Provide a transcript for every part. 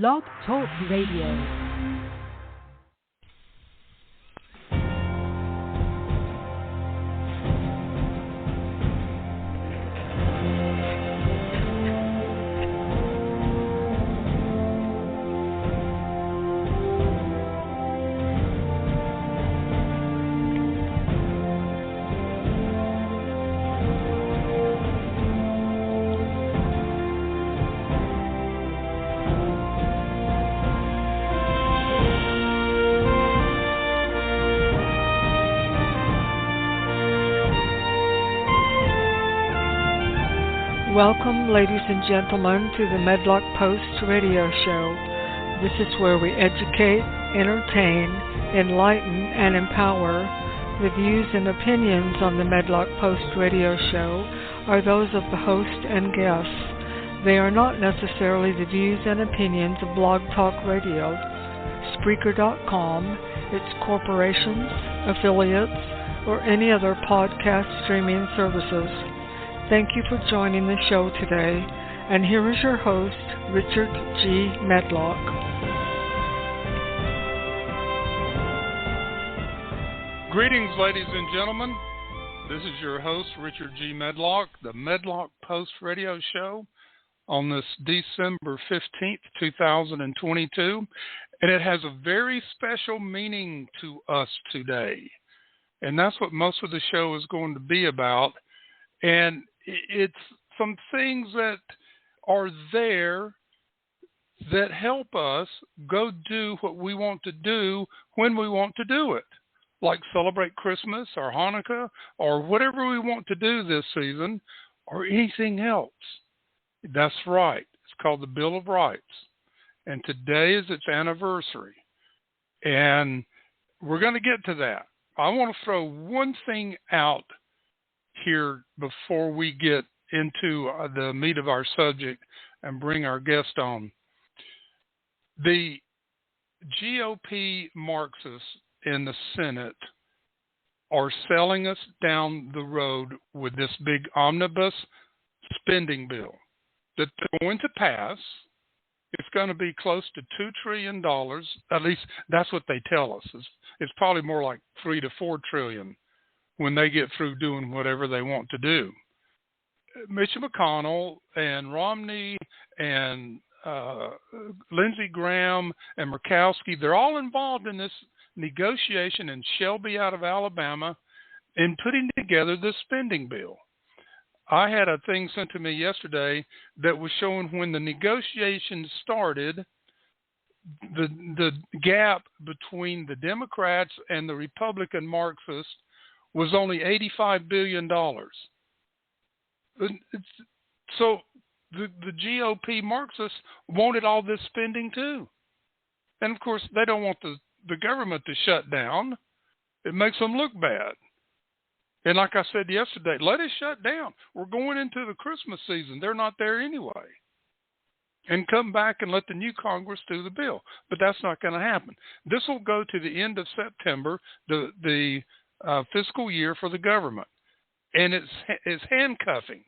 Blog Talk Radio. Welcome, ladies and gentlemen, to the Medlock Post radio show. This is where we educate, entertain, enlighten, and empower. The views and opinions on the Medlock Post radio show are those of the host and guests. They are not necessarily the views and opinions of Blog Talk Radio, Spreaker.com, its corporations, affiliates, or any other podcast streaming services. Thank you for joining the show today, and here is your host, Richard G. Medlock. Greetings, ladies and gentlemen. This is your host, Richard G. Medlock, the Medlock Post radio show on this December 15th, 2022, and it has a very special meaning to us today, and that's what most of the show is going to be about, and it's some things that are there that help us go do what we want to do when we want to do it, like celebrate Christmas or Hanukkah or whatever we want to do this season or anything else. That's right. It's called the Bill of Rights. And today is its anniversary. And we're going to get to that. I want to throw one thing out here before we get into the meat of our subject and bring our guest on. The GOP Marxists in the Senate are selling us down the road with this big omnibus spending bill that they're going to pass. It's going to be close to $2 trillion. At least that's what they tell us. It's probably more like $3 to $4 trillion when they get through doing whatever they want to do. Mitch McConnell and Romney and Lindsey Graham and Murkowski, they're all involved in this negotiation, and Shelby out of Alabama, in putting together this spending bill. I had a thing sent to me yesterday that was showing when the negotiations started, the gap between the Democrats and the Republican Marxists was only $85 billion. So the GOP Marxists wanted all this spending too. And of course, they don't want the government to shut down. It makes them look bad. And like I said yesterday, let it shut down. We're going into the Christmas season. They're not there anyway. And come back and let the new Congress do the bill. But that's not going to happen. This will go to the end of September, the fiscal year for the government. And it's handcuffing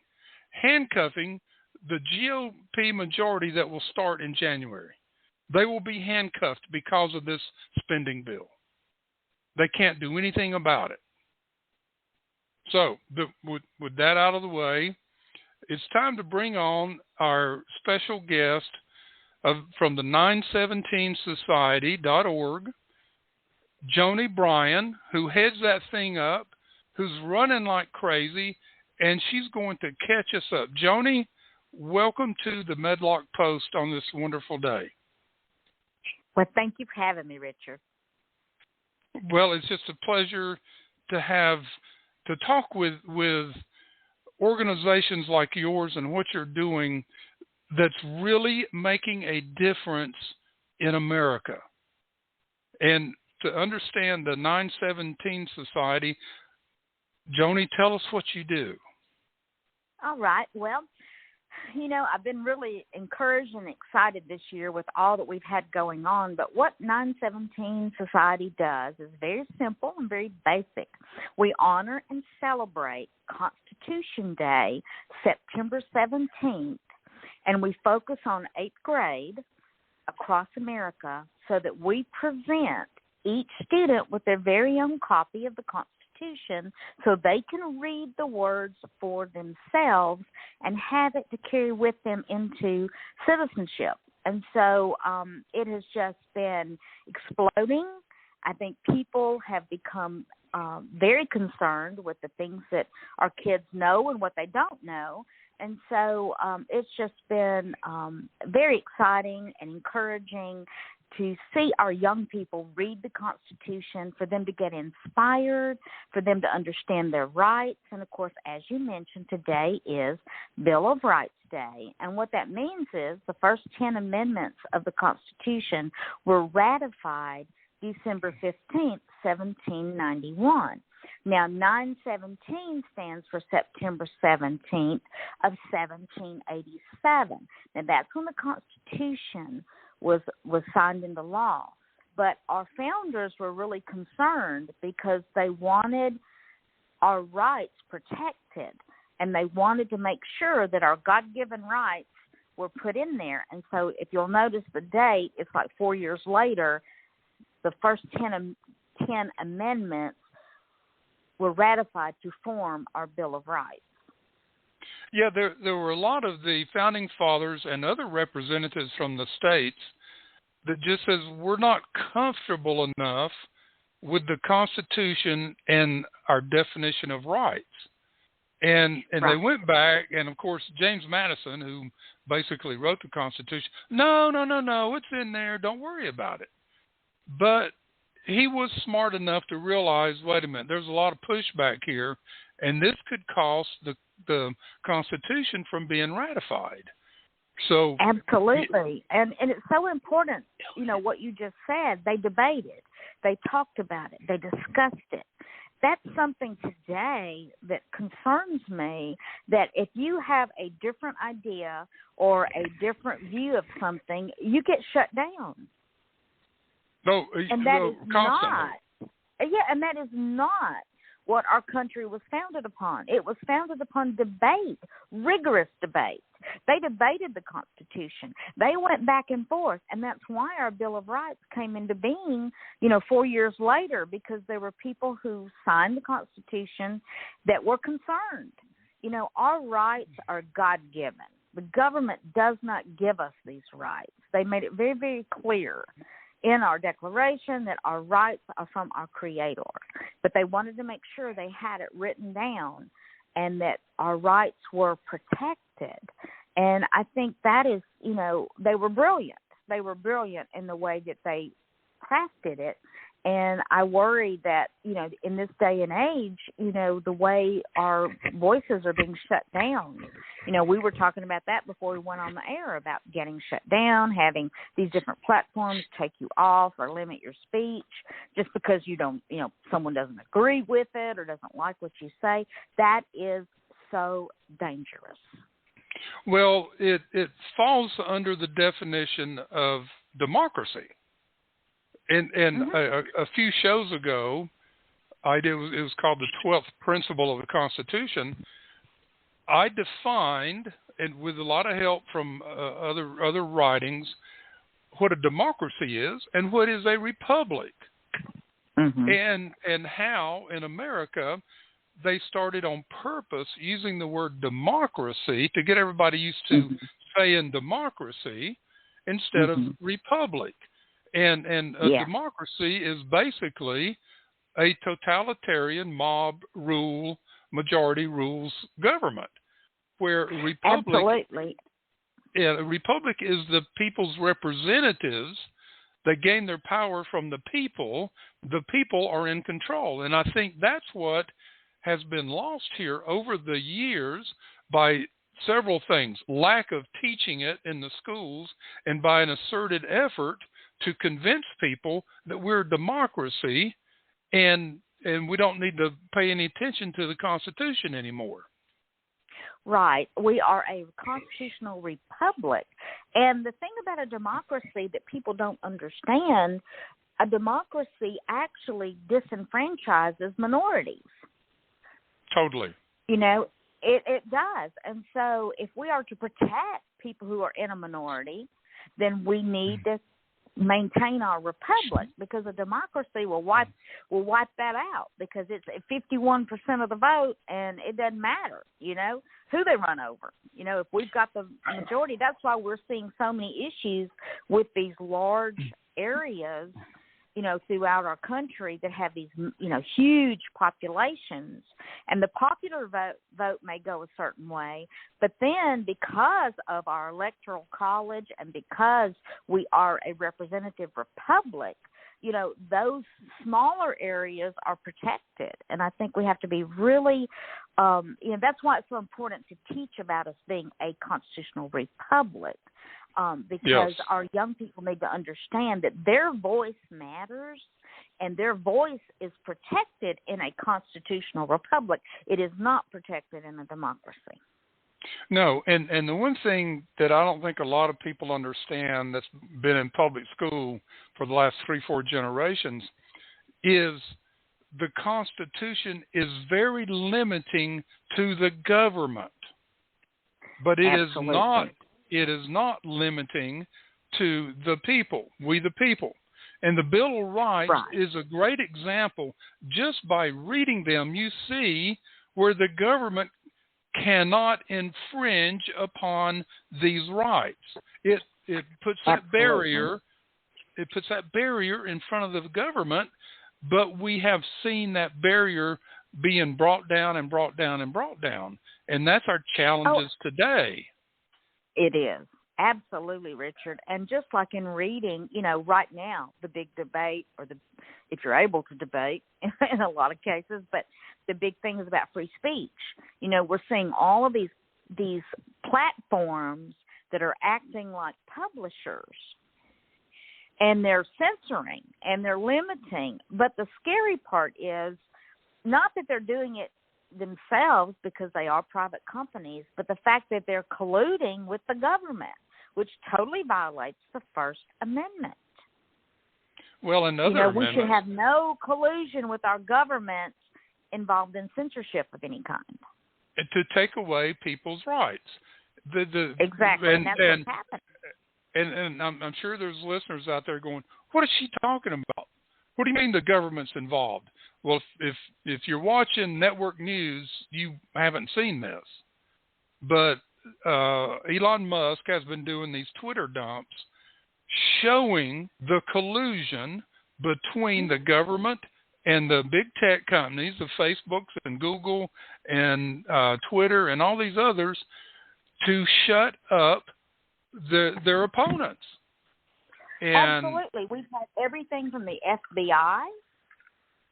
the GOP majority that will start in January. They will be handcuffed because of this spending bill. They can't do anything about it. So with that out of the way, it's time to bring on our special guest from the 917society.org, Joni Bryan, who heads that thing up, who's running like crazy, and she's going to catch us up. Joni, welcome to the Medlock Post on this wonderful day. Well, thank you for having me, Richard. Well, it's just a pleasure to talk with organizations like yours and what you're doing that's really making a difference in America. And to understand the 917 Society, Joni, tell us what you do. All right. Well, I've been really encouraged and excited this year with all that we've had going on. But what 917 Society does is very simple and very basic. We honor and celebrate Constitution Day, September 17th, and we focus on 8th grade across America so that we present each student with their very own copy of the Constitution so they can read the words for themselves and have it to carry with them into citizenship. And so it has just been exploding. I think people have become very concerned with the things that our kids know and what they don't know. And so it's just been very exciting and encouraging to see our young people read the Constitution, for them to get inspired, for them to understand their rights. And, of course, as you mentioned, today is Bill of Rights Day. And what that means is the first 10 amendments of the Constitution were ratified December 15th, 1791. Now, 917 stands for September 17th of 1787. Now, that's when the Constitution was signed into law. But our founders were really concerned because they wanted our rights protected, and they wanted to make sure that our God-given rights were put in there. And so if you'll notice the date, it's like 4 years later, the first 10 amendments were ratified to form our Bill of Rights. Yeah, there were a lot of the founding fathers and other representatives from the states that just says we're not comfortable enough with the Constitution and our definition of rights. And right. They went back, and of course James Madison, who basically wrote the Constitution, no, it's in there, don't worry about it. But he was smart enough to realize, wait a minute, there's a lot of pushback here, and this could cost the Constitution from being ratified. So absolutely, and it's so important, what you just said. They debated, they talked about it, they discussed it. That's something today that concerns me, that if you have a different idea or a different view of something, you get shut down. No, and that is constantly. and that is not what our country was founded upon. It was founded upon debate, rigorous debate. They debated the Constitution. They went back and forth, and that's why our Bill of Rights came into being, 4 years later, because there were people who signed the Constitution that were concerned. Our rights are God-given. The government does not give us these rights. They made it very, very clear in our Declaration that our rights are from our Creator. But they wanted to make sure they had it written down and that our rights were protected. And I think that is, they were brilliant. They were brilliant in the way that they crafted it. And I worry that, in this day and age, the way our voices are being shut down. We were talking about that before we went on the air, about getting shut down, having these different platforms take you off or limit your speech just because you don't, someone doesn't agree with it or doesn't like what you say. That is so dangerous. Well, it falls under the definition of democracy. And a few shows ago, it was called the 12th Principle of the Constitution. I defined, and with a lot of help from other writings, what a democracy is and what is a republic. Mm-hmm. And how in America they started on purpose using the word democracy to get everybody used to saying democracy instead of republic. And a democracy is basically a totalitarian mob rule, majority rules government, where a republic is the people's representatives. They gain their power from the people. The people are in control. And I think that's what has been lost here over the years by several things: lack of teaching it in the schools, and by an asserted effort to convince people that we're a democracy and we don't need to pay any attention to the Constitution anymore. Right. We are a constitutional republic. And the thing about a democracy that people don't understand, a democracy actually disenfranchises minorities. Totally. It does. And so if we are to protect people who are in a minority, then we need to maintain our republic, because a democracy will wipe that out, because it's 51% of the vote, and it doesn't matter, who they run over. If we've got the majority, that's why we're seeing so many issues with these large areas, throughout our country that have these, huge populations. And the popular vote may go a certain way, but then because of our electoral college and because we are a representative republic, those smaller areas are protected. And I think we have to be really, that's why it's so important to teach about us being a constitutional republic. Because our young people need to understand that their voice matters, and their voice is protected in a constitutional republic. It is not protected in a democracy. No, and the one thing that I don't think a lot of people understand that's been in public school for the last 3-4 generations is the Constitution is very limiting to the government, but it Absolutely. is not. It is not limiting to the people, we the people. And the Bill of Rights is a great example. Just by reading them, you see where the government cannot infringe upon these rights. It puts that barrier. It puts that barrier in front of the government, but we have seen that barrier being brought down and brought down and brought down. And that's our challenges today. It is. Absolutely, Richard. And just like in reading, right now, the big debate, or if you're able to debate in a lot of cases, but the big thing is about free speech. We're seeing all of these platforms that are acting like publishers, and they're censoring and they're limiting. But the scary part is not that they're doing it themselves, because they are private companies, but the fact that they're colluding with the government, which totally violates the First Amendment. Well, another we should have no collusion with our government involved in censorship of any kind. To take away people's rights. Exactly, and that's what's happening. And I'm sure there's listeners out there going, what is she talking about? What do you mean the government's involved? Well, if you're watching network news, you haven't seen this. But Elon Musk has been doing these Twitter dumps showing the collusion between the government and the big tech companies, the Facebooks and Google and Twitter and all these others, to shut up their opponents. And absolutely. We've had everything from the FBI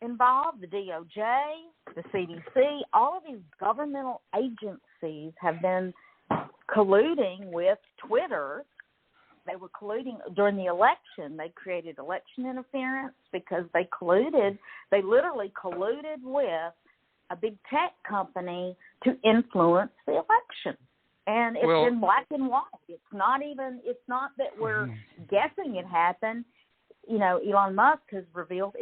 involved, the DOJ, the CDC, all of these governmental agencies have been colluding with Twitter. They were colluding during the election. They created election interference because they literally colluded with a big tech company to influence the election. And it's in black and white. It's not that we're guessing it happened. Elon Musk has revealed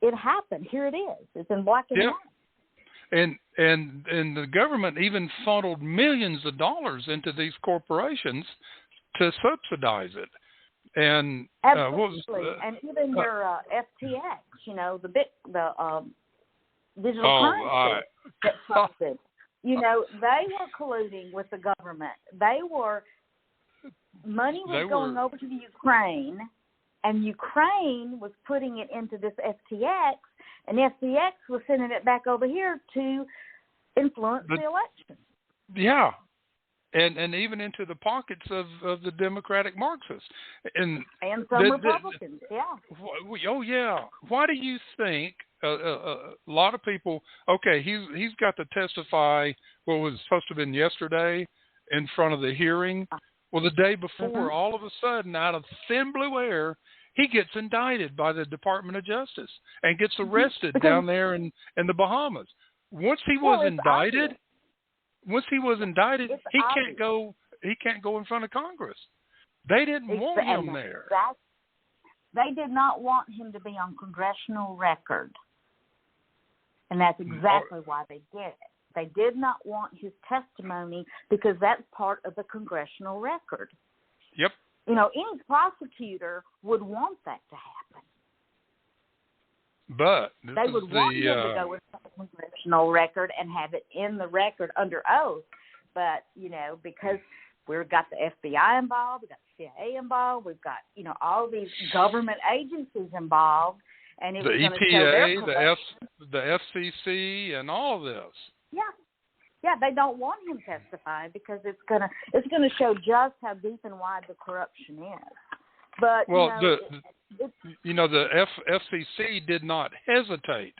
it happened. Here it is. It's in black and white. And the government even funneled millions of dollars into these corporations to subsidize it. And absolutely. And even your FTX, the digital currency that funded. They were colluding with the government. Money was going over to the Ukraine, and Ukraine was putting it into this FTX, and FTX was sending it back over here to influence the election. Yeah, and even into the pockets of the Democratic Marxists. And some Republicans, Oh, yeah. Why do you think a lot of people, okay, he's got to testify, what was supposed to have been yesterday in front of the hearing. Well, the day before, all of a sudden, out of thin blue air, he gets indicted by the Department of Justice and gets arrested down there in the Bahamas. Once he was indicted, he can't go in front of Congress. They didn't want him there. They did not want him to be on congressional record. And that's exactly why they did it. They did not want his testimony because that's part of the congressional record. Yep. You know, any prosecutor would want that to happen. But they would want him to go with the congressional record and have it in the record under oath. But, you know, because we've got the FBI involved, we've got the CIA involved, we've got, you know, all these government agencies involved, and it the was EPA, the FCC, and all of this. Yeah, they don't want him testifying because it's gonna show just how deep and wide the corruption is. But the FCC did not hesitate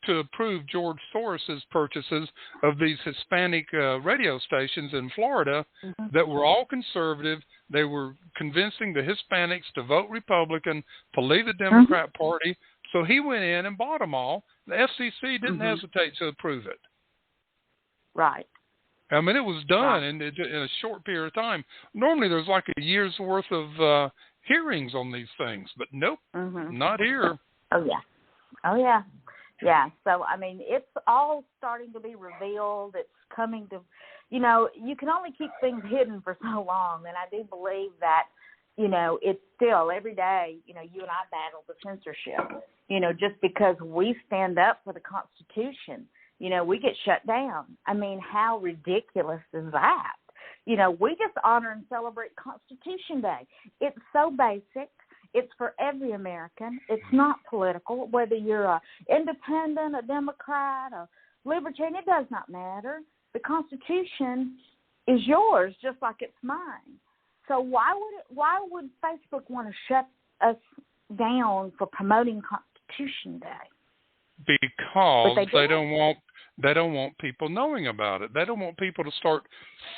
to approve George Soros's purchases of these Hispanic radio stations in Florida that were all conservative. They were convincing the Hispanics to vote Republican, to leave the Democrat Party. So he went in and bought them all. The FCC didn't hesitate to approve it. Right. I mean, it was done in a short period of time. Normally there's like a year's worth of hearings on these things, but nope, not here. Oh, yeah. Yeah, so, I mean, it's all starting to be revealed. It's coming to, you know, you can only keep things hidden for so long, and I do believe that, you know, it's still, every day, you know, you and I battle the censorship, you know, just because we stand up for the Constitution, you know, we get shut down. I mean, how ridiculous is that? You know, we just honor and celebrate Constitution Day. It's so basic. It's for every American. It's not political. Whether you're an independent, a Democrat, a libertarian, it does not matter. The Constitution is yours, just like it's mine. So why would Facebook want to shut us down for promoting Constitution Day? Because they don't want people knowing about it. They don't want people to start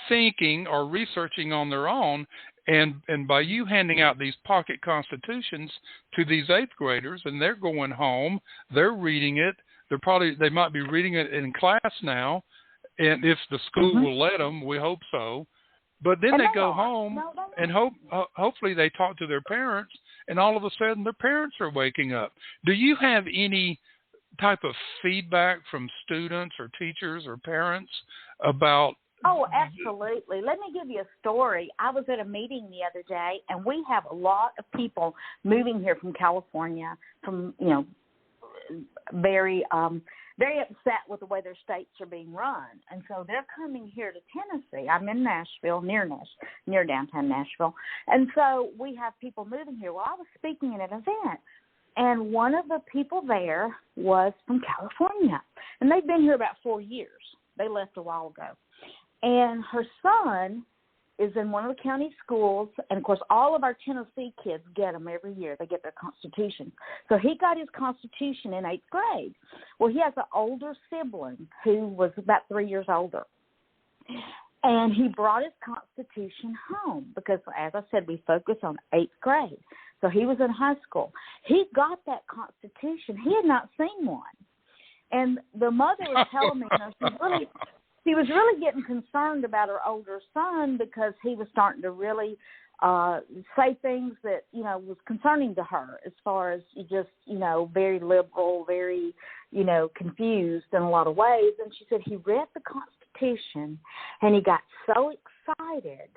thinking or researching on their own. And by you handing out these pocket constitutions to these 8th graders, and they're going home, they're reading it. They might be reading it in class now, and if the school will let them, we hope so. But then they go home and hopefully they talk to their parents, and all of a sudden their parents are waking up. Do you have any type of feedback from students or teachers or parents about? Oh, absolutely. Let me give you a story. I was at a meeting the other day, and we have a lot of people moving here from California, from, you know, very upset with the way their states are being run. And so they're coming here to Tennessee. I'm in Nashville, near downtown Nashville. And so we have people moving here. Well, I was speaking at an event, and one of the people there was from California. And they've been here about 4 years. They left a while ago. And her son is in one of the county schools, and, of course, all of our Tennessee kids get them every year. They get their Constitution. So he got his Constitution in 8th grade. Well, he has an older sibling who was about 3 years older. And he brought his Constitution home because, as I said, we focus on 8th grade. So he was in high school. He got that Constitution. He had not seen one. And the mother was telling me, you know, she was really getting concerned about her older son because he was starting to really say things that, you know, was concerning to her as far as just, you know, very liberal, very, you know, confused in a lot of ways. And she said he read the Constitution and he got so excited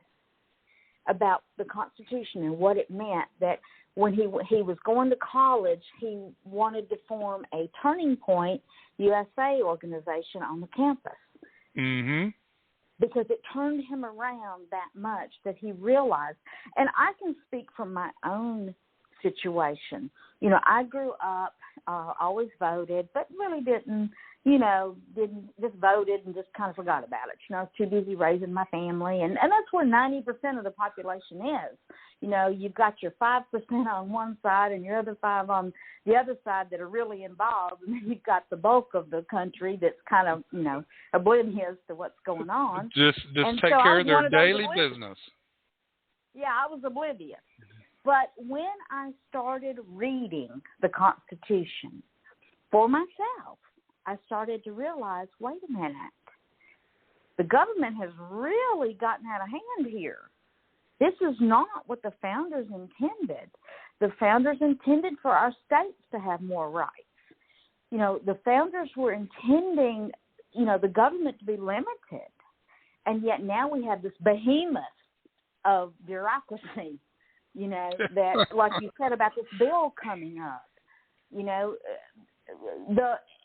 about the Constitution and what it meant that when he was going to college, he wanted to form a Turning Point USA organization on the campus. Because it turned him around that much that he realized. And I can speak from my own situation. You know, I grew up, always voted, but really didn't just voted and just kind of forgot about it. You know, I was too busy raising my family. And that's where 90% of the population is. You know, you've got your 5% on one side and your other 5 on the other side that are really involved. And then you've got the bulk of the country that's kind of, you know, oblivious to what's going on. Just take care of their daily business. Yeah, I was oblivious. But when I started reading the Constitution for myself, I started to realize, wait a minute, the government has really gotten out of hand here. This is not what the founders intended. The founders intended for our states to have more rights. You know, the founders were intending, you know, the government to be limited. And yet now we have this behemoth of bureaucracy You know, that, like you said about this bill coming up, you know,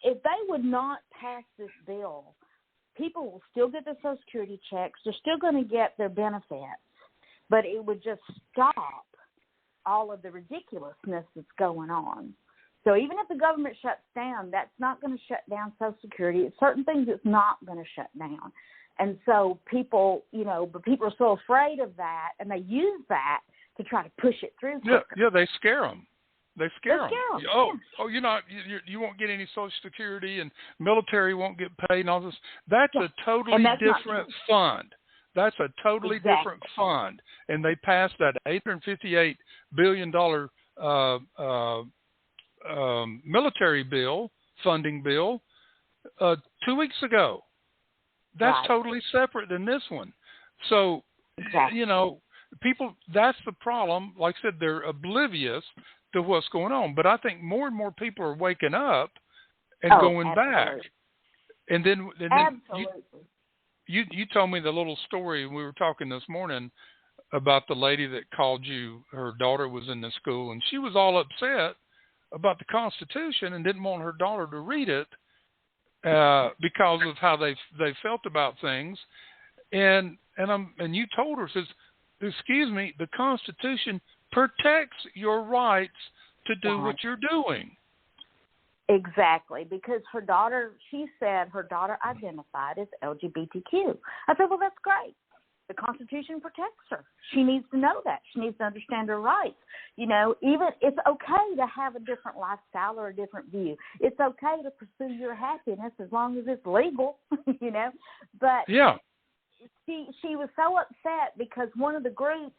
if they would not pass this bill, people will still get their Social Security checks. They're still going to get their benefits, but it would just stop all of the ridiculousness that's going on. So even if the government shuts down, that's not going to shut down Social Security. It's certain things it's not going to shut down. And so people, you know, but people are so afraid of that, and they use that to try to push it through quicker. Yeah, they scare them. They scare them. Oh, you won't get any Social Security, and military won't get paid, and all this. That's a totally different fund. That's a totally different fund, and they passed that $858 billion military bill, funding bill, 2 weeks ago. That's totally separate than this one. So, you know, people, that's the problem. Like I said, they're oblivious to what's going on. But I think more and more people are waking up and going back. And then you told me the little story. We were talking this morning about the lady that called you. Her daughter was in the school, and she was all upset about the Constitution and didn't want her daughter to read it because of how they felt about things. And you told her, says, excuse me, the Constitution protects your rights to do what you're doing. Exactly, because she said her daughter identified as LGBTQ. I said, well, that's great. The Constitution protects her. She needs to know that. She needs to understand her rights. You know, even it's okay to have a different lifestyle or a different view. It's okay to pursue your happiness as long as it's legal, you know. But she was so upset because one of the groups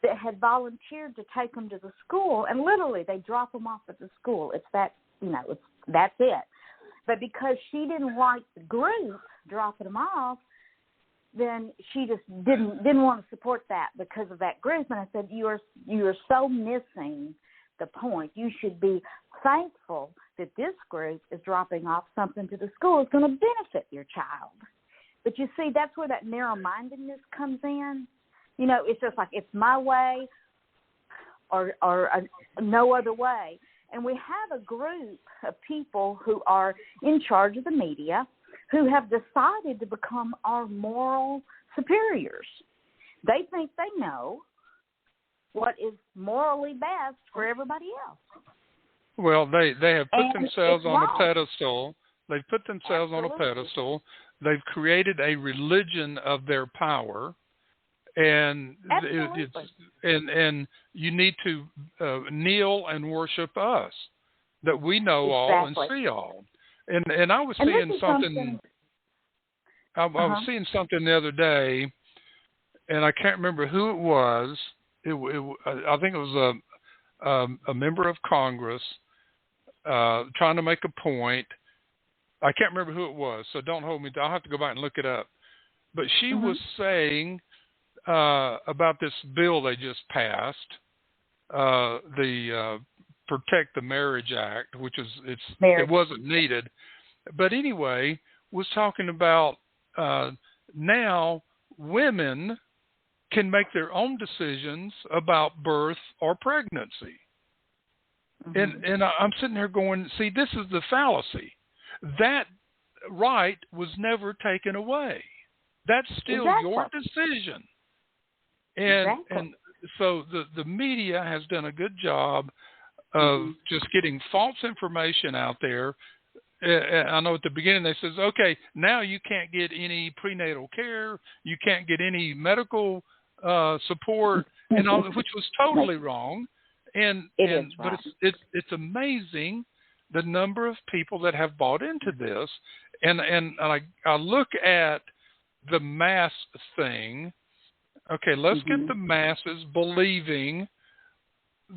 that had volunteered to take them to the school, and literally they drop them off at the school. It's that, you know, that's it. But because she didn't like the group dropping them off, then she just didn't want to support that because of that group. And I said, you are so missing the point. You should be thankful that this group is dropping off something to the school that's going to benefit your child. But you see, that's where that narrow-mindedness comes in. You know, it's just like it's my way or no other way. And we have a group of people who are in charge of the media who have decided to become our moral superiors. They think they know what is morally best for everybody else. Well, they have put themselves on a pedestal. They've put themselves on a pedestal. They've created a religion of their power. And and you need to kneel and worship us, that we know all and see all. And I was seeing something. I was seeing something the other day, and I can't remember who it was. I think it was a member of Congress trying to make a point. I can't remember who it was, so don't hold me. I'll have to go back and look it up. But she was saying about this bill they just passed, the Protect the Marriage Act, which is it wasn't needed, but anyway, was talking about now women can make their own decisions about birth or pregnancy, and I'm sitting there going, see, this is the fallacy. That right was never taken away. That's still your decision. And so the media has done a good job of just getting false information out there. I know at the beginning they says, okay, now you can't get any prenatal care, you can't get any medical support, and all, which was totally wrong. But it's amazing the number of people that have bought into this, and I look at the mass thing. Okay, let's get the masses believing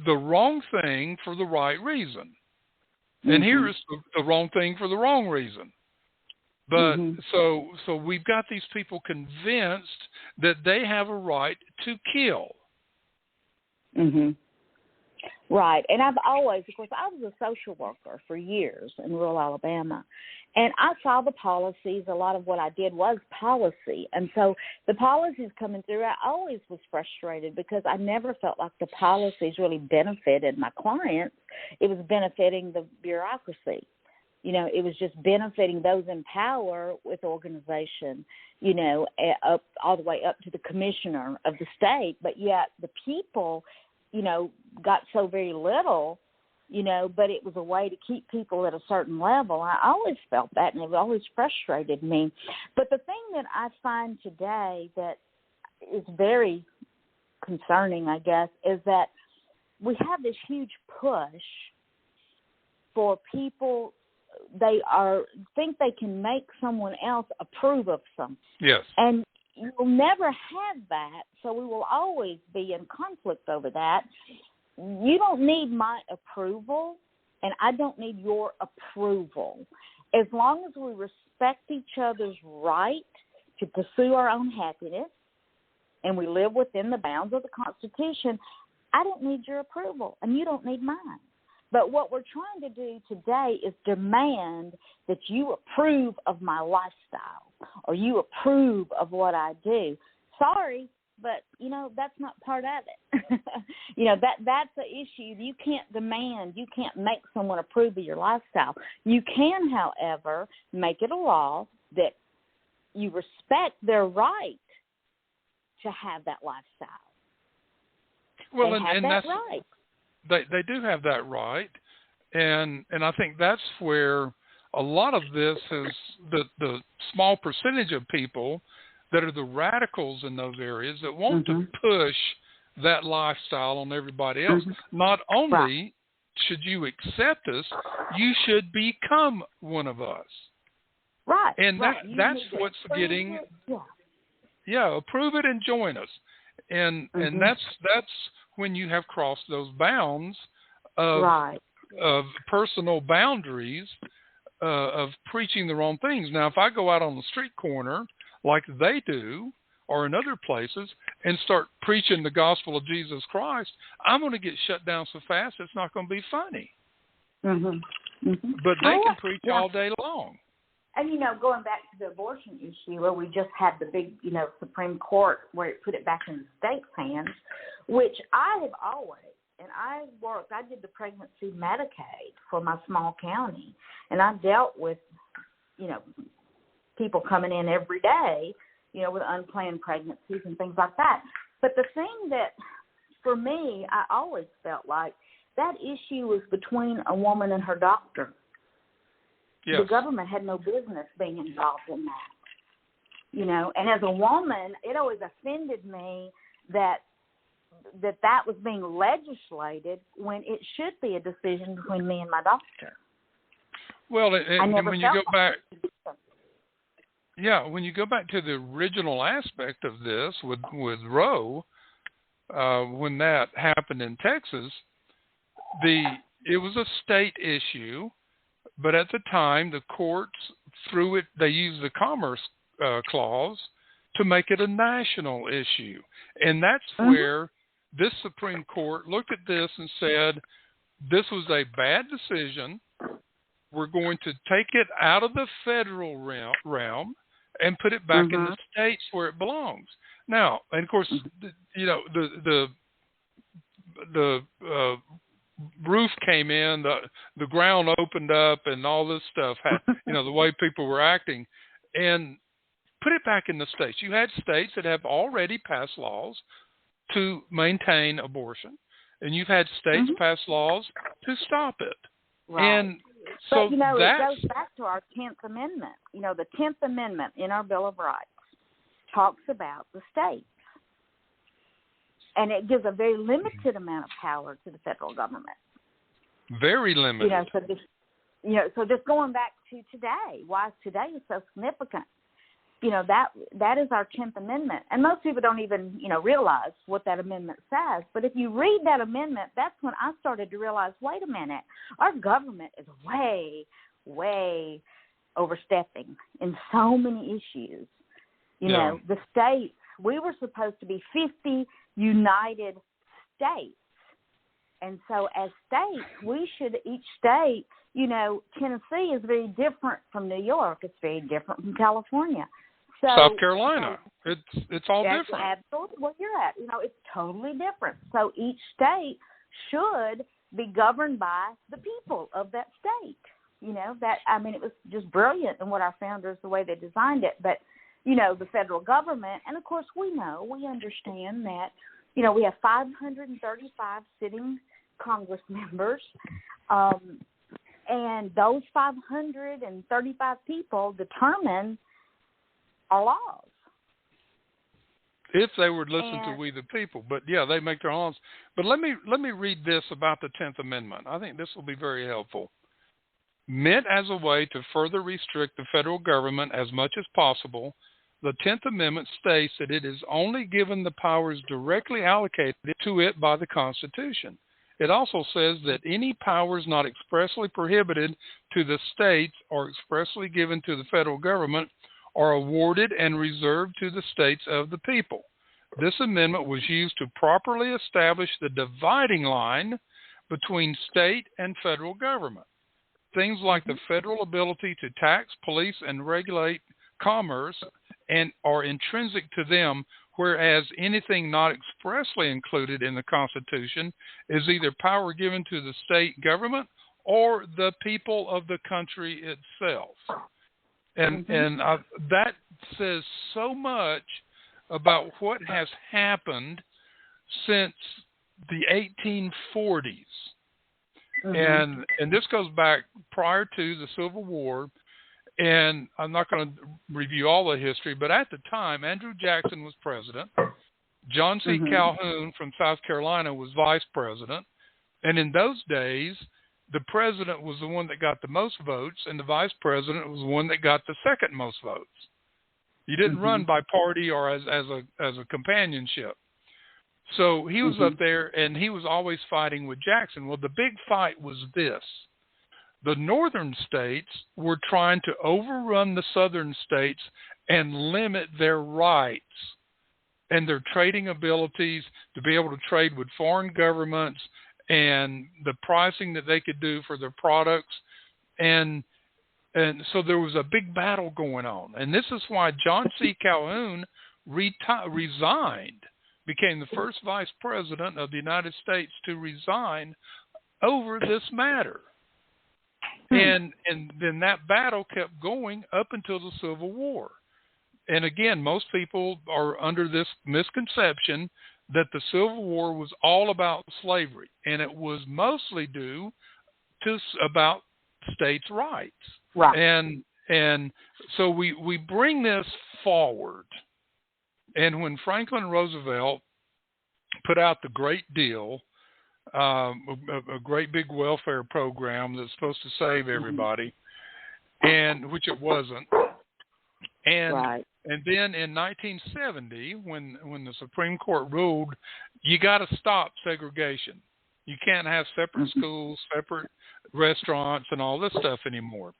the wrong thing for the right reason. And here's the wrong thing for the wrong reason. But so we've got these people convinced that they have a right to kill. Right. And I've always, of course, I was a social worker for years in rural Alabama. And I saw the policies. A lot of what I did was policy. And so the policies coming through, I always was frustrated because I never felt like the policies really benefited my clients. It was benefiting the bureaucracy. You know, it was just benefiting those in power with organization, you know, up all the way up to the commissioner of the state. But yet the people, you know, got so very little, you know, but it was a way to keep people at a certain level. I always felt that, and it always frustrated me. But the thing that I find today that is very concerning, I guess, is that we have this huge push for people. They think they can make someone else approve of something. Yes. And you'll never have that, so we will always be in conflict over that. You don't need my approval, and I don't need your approval. As long as we respect each other's right to pursue our own happiness and we live within the bounds of the Constitution, I don't need your approval, and you don't need mine. But what we're trying to do today is demand that you approve of my lifestyle or you approve of what I do. Sorry, but, you know, that's not part of it. You know, that's the issue. You can't demand, you can't make someone approve of your lifestyle. You can, however, make it a law that you respect their right to have that lifestyle. Well, and that's right. They do have that right, and I think that's where a lot of this is the small percentage of people that are the radicals in those areas that want to push that lifestyle on everybody else. Not only should you accept us, you should become one of us. Right. And that's what's getting. Approve it and join us, and that's when you have crossed those bounds of personal boundaries of preaching the wrong things. Now, if I go out on the street corner like they do or in other places and start preaching the gospel of Jesus Christ, I'm going to get shut down so fast it's not going to be funny. But they can preach all day long. And, you know, going back to the abortion issue where we just had the big, you know, Supreme Court where it put it back in the state's hands, which I have always, and I did the pregnancy Medicaid for my small county, and I dealt with, you know, people coming in every day, you know, with unplanned pregnancies and things like that. But the thing that, for me, I always felt like that issue was between a woman and her doctor. Yes. The government had no business being involved in that, you know. And as a woman, it always offended me that was being legislated when it should be a decision between me and my doctor. Well, and when you go back, when you go back to the original aspect of this with Roe, when that happened in Texas, it was a state issue. But at the time, the courts, they used the Commerce Clause to make it a national issue. And that's where this Supreme Court looked at this and said, this was a bad decision. We're going to take it out of the federal realm and put it back in the states where it belongs. Now, and of course, you know, the roof came in, the ground opened up, and all this stuff, you know, the way people were acting, and put it back in the states. You had states that have already passed laws to maintain abortion, and you've had states pass laws to stop it. Right. And so but, you know, it goes back to our 10th Amendment. You know, the 10th Amendment in our Bill of Rights talks about the states. And it gives a very limited amount of power to the federal government. Very limited. So just going back to today, why today is so significant. You know, that is our 10th Amendment. And most people don't even, you know, realize what that amendment says. But if you read that amendment, that's when I started to realize, wait a minute, our government is way, way overstepping in so many issues. You know, the states, we were supposed to be 50 united states. And so as states, each state, Tennessee is very different from New York. It's very different from California. So, South Carolina, it's all different. Absolutely where you're at. It's totally different. So each state should be governed by the people of that state. It was just brilliant in what our founders, the way they designed it. But, the federal government, and of course we understand that, we have 535 sitting Congress members, and those 535 people determine our laws. If they would listen to we the people. But, yeah, they make their laws. But let me read this about the 10th Amendment. I think this will be very helpful. Meant as a way to further restrict the federal government as much as possible, the 10th Amendment states that it is only given the powers directly allocated to it by the Constitution. It also says that any powers not expressly prohibited to the states or expressly given to the federal government are awarded and reserved to the states of the people. This amendment was used to properly establish the dividing line between state and federal government. Things like the federal ability to tax, police, and regulate commerce and are intrinsic to them, whereas anything not expressly included in the Constitution is either power given to the state government or the people of the country itself. And that says so much about what has happened since the 1840s. And this goes back prior to the Civil War. And I'm not going to review all the history, but at the time, Andrew Jackson was president. John C. Calhoun from South Carolina was vice president. And in those days, the president was the one that got the most votes, and the vice president was the one that got the second most votes. You didn't run by party or as a companionship. So he was up there, and he was always fighting with Jackson. Well, the big fight was this. The northern states were trying to overrun the southern states and limit their rights and their trading abilities to be able to trade with foreign governments and the pricing that they could do for their products. And so there was a big battle going on. And this is why John C. Calhoun resigned, became the first vice president of the United States to resign over this matter. And then that battle kept going up until the Civil War. And again, most people are under this misconception that the Civil War was all about slavery, and it was mostly due to about states' rights. Right. And so we bring this forward. And when Franklin Roosevelt put out the Great Deal, a great big welfare program that's supposed to save everybody, and which it wasn't. And and then in 1970, when the Supreme Court ruled, you got to stop segregation. You can't have separate schools, separate restaurants, and all this stuff anymore.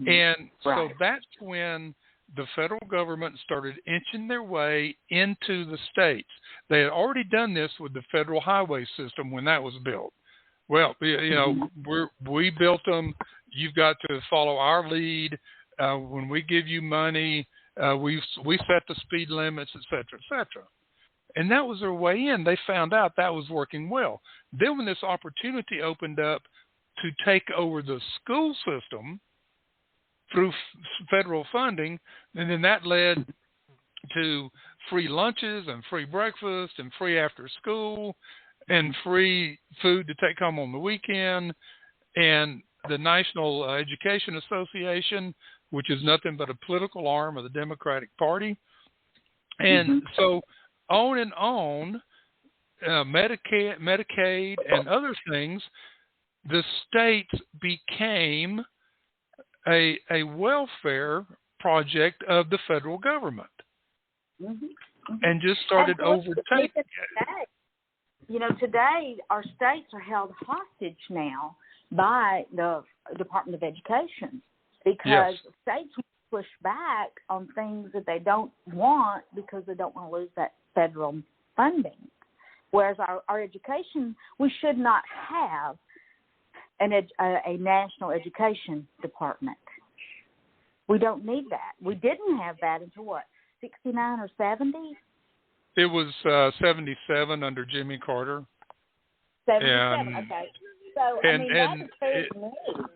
And so that's when the federal government started inching their way into the states. They had already done this with the federal highway system when that was built. Well, we built them. You've got to follow our lead. When we give you money, we set the speed limits, et cetera, et cetera. And that was their way in. They found out that was working well. Then when this opportunity opened up to take over the school system through federal funding, and then that led to free lunches and free breakfast and free after school and free food to take home on the weekend. And the National Education Association, which is nothing but a political arm of the Democratic Party. And so on and on, Medicaid and other things, the states became a welfare project of the federal government, and just started overtaking it. Today our states are held hostage now by the Department of Education because states push back on things that they don't want because they don't want to lose that federal funding. Whereas our education, we should not have a national education department. We don't need that. We didn't have that until what, 69 or 70? It was 77 under Jimmy Carter. 77, okay. So,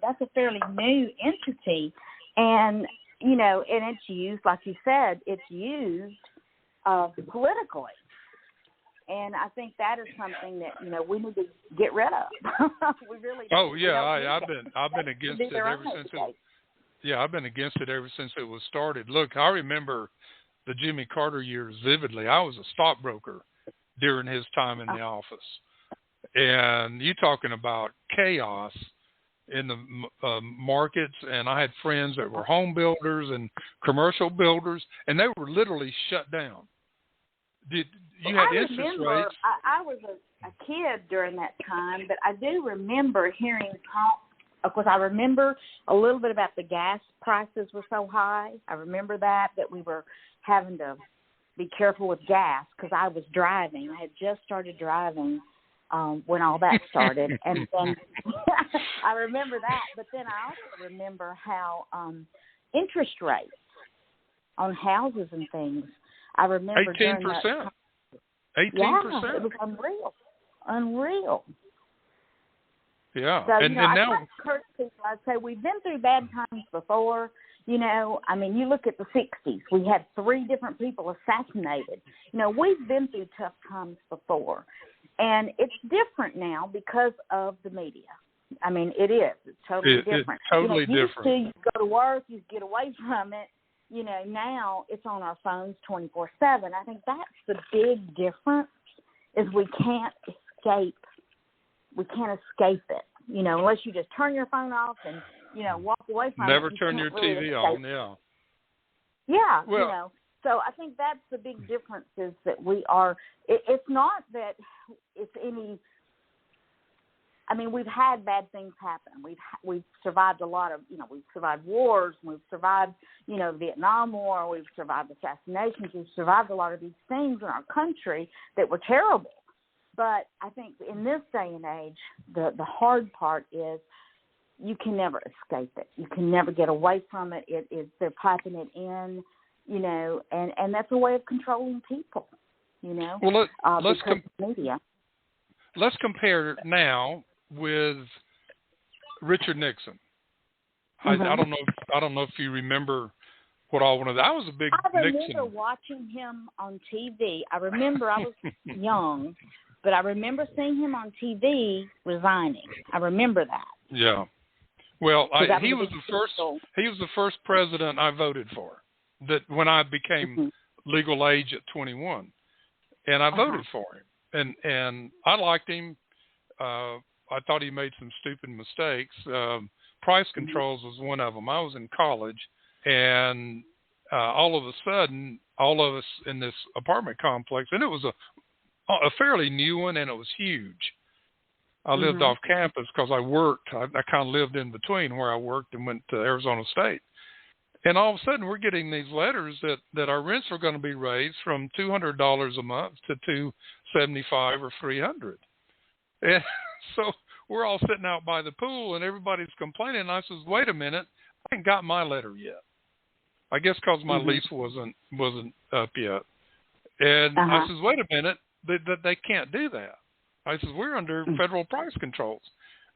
that's a fairly new entity. And, you know, and it's used, like you said, it's used politically. And I think that is something that, you know, we need to get rid of. We really do. Oh yeah, I've been against it ever since it. Yeah, I've been against it ever since it was started. Look, I remember the Jimmy Carter years vividly. I was a stockbroker during his time in the office, and you talking about chaos in the markets. And I had friends that were home builders and commercial builders, and they were literally shut down. You had interest rates? I was a kid during that time, but I do remember hearing talk. Of course, I remember a little bit about the gas prices were so high. I remember that we were having to be careful with gas because I was driving. I had just started driving when all that started. And then I remember that. But then I also remember how interest rates on houses and things, I remember 18%. 18%. Yeah, it was unreal. Yeah, so, and now I encourage people. I'd say we've been through bad times before. You know, I mean, you look at the '60s. We had 3 different people assassinated. You know, we've been through tough times before, and it's different now because of the media. I mean, it is. It's totally different. It's totally different. You go to work, you get away from it. You know, now it's on our phones 24/7. I think that's the big difference is we can't escape it, you know, unless you just turn your phone off and, you know, walk away from it. Never turn your TV on, yeah. Yeah, well, you know. So I think that's the big difference is that we are, it's not that it's any, I mean, we've had bad things happen. We've survived a lot of, you know, we've survived wars, we've survived, you know, the Vietnam War, we've survived assassinations, we've survived a lot of these things in our country that were terrible. But I think in this day and age, the hard part is you can never escape it. You can never get away from it. They're piping it in, you know, and that's a way of controlling people, you know. Well, media. Let's compare now with Richard Nixon. Mm-hmm. I don't know if you remember what all one of that. I was a big Nixon. I remember watching him on TV. I remember I was young, but I remember seeing him on TV resigning. I remember that. Yeah. Well, he was the first president I voted for. That when I became legal age at 21, and I voted for him, and I liked him. I thought he made some stupid mistakes. Price controls was one of them. I was in college, and all of a sudden, all of us in this apartment complex, and it was a fairly new one, and it was huge. I lived off campus because I worked. I kind of lived in between where I worked and went to Arizona State. And all of a sudden, we're getting these letters that our rents are going to be raised from $200 a month to $275 or $300. And so we're all sitting out by the pool, and everybody's complaining. And I says, "Wait a minute, I ain't got my letter yet. I guess because my lease wasn't up yet." And I says, "Wait a minute, they can't do that." I says, "We're under federal price controls."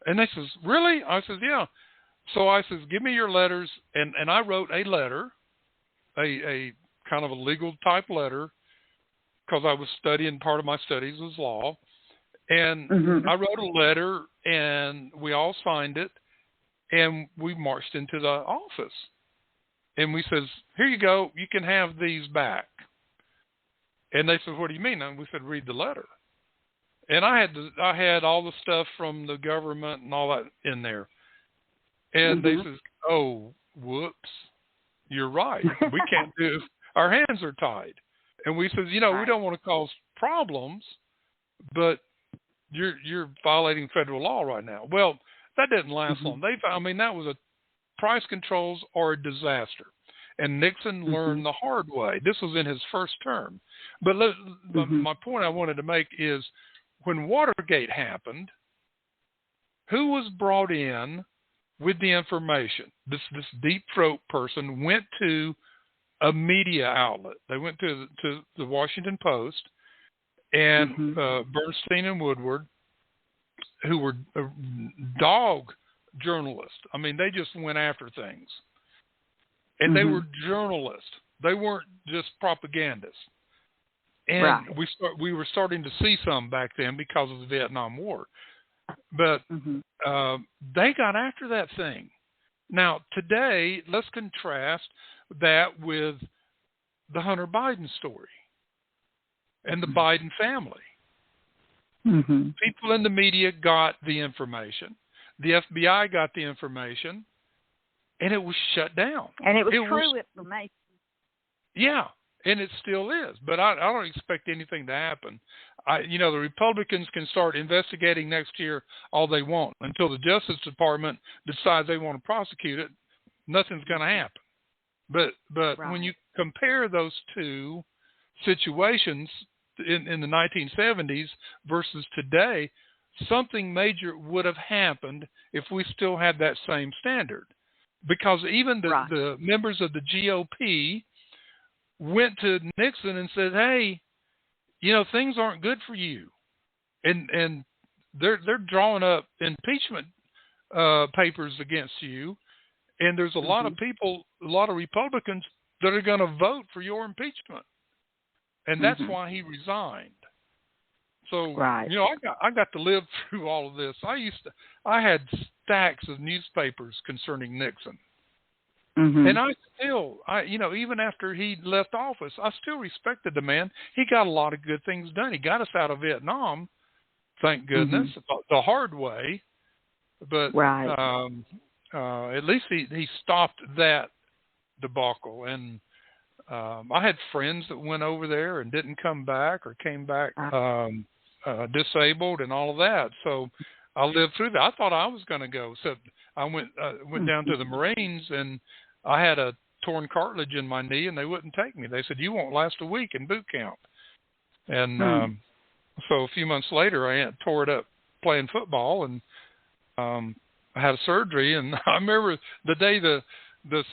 And they says, "Really?" I says, "Yeah." So I says, "Give me your letters." And I wrote a letter, a kind of a legal type letter, because I was studying, part of my studies was law. And I wrote a letter, and we all signed it, and we marched into the office. And we says, "Here you go. You can have these back." And they said, "What do you mean?" And we said, "Read the letter." And I had all the stuff from the government and all that in there. And they says, "Oh, whoops, you're right. We can't do it. Our hands are tied." And we says, "We don't want to cause problems, but you're violating federal law right now." Well, that didn't last long. That was a price controls or a disaster. and Nixon learned the hard way. This was in his first term. But my point I wanted to make is when Watergate happened, who was brought in with the information? This deep throat person went to a media outlet. They went to the Washington Post, and Bernstein and Woodward, who were dog journalists. I mean, they just went after things. And they were journalists. They weren't just propagandists. And we were starting to see some back then because of the Vietnam War. But they got after that thing. Now, today, let's contrast that with the Hunter Biden story and the Biden family. People in the media got the information. The FBI got the information, and it was shut down. And it was true information. Yeah, and it still is. But I don't expect anything to happen. The Republicans can start investigating next year all they want. Until the Justice Department decides they want to prosecute it, nothing's going to happen. But when you compare those two situations in the 1970s versus today, something major would have happened if we still had that same standard. Because even the members of the GOP went to Nixon and said, hey, things aren't good for you. And they're drawing up impeachment papers against you. And there's a lot of people, a lot of Republicans that are going to vote for your impeachment. And that's why he resigned. So, I got to live through all of this. I had stacks of newspapers concerning Nixon. And I still, even after he left office, I still respected the man. He got a lot of good things done. He got us out of Vietnam, thank goodness, the hard way. But at least he stopped that debacle. And I had friends that went over there and didn't come back or came back disabled and all of that. So I lived through that. I thought I was going to go. So I went down to the Marines, and I had a torn cartilage in my knee, and they wouldn't take me. They said, you won't last a week in boot camp. And so a few months later, I tore it up playing football, and I had a surgery. And I remember the day the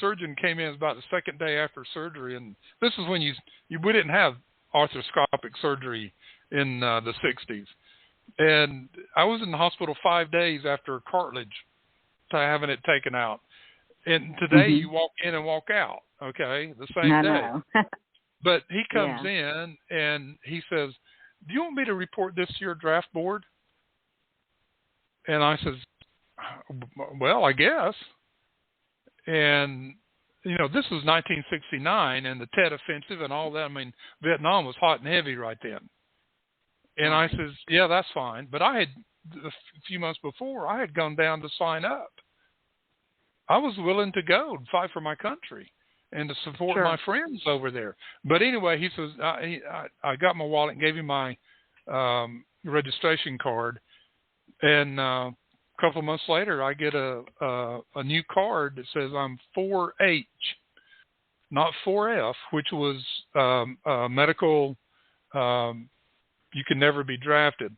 surgeon came in, it was about the second day after surgery, and this is when we didn't have arthroscopic surgery in the 60s. And I was in the hospital 5 days after cartilage, having it taken out. And today you walk in and walk out, okay, the same day. But he comes in and he says, do you want me to report this to your draft board? And I says, well, I guess. And, this was 1969 and the Tet Offensive and all that. I mean, Vietnam was hot and heavy right then. And I says, yeah, that's fine. But a few months before, I had gone down to sign up. I was willing to go and fight for my country and to support my friends over there. But anyway, he says, I got my wallet and gave him my registration card. And a couple of months later, I get a new card that says I'm 4H, not 4F, which was medical, you can never be drafted.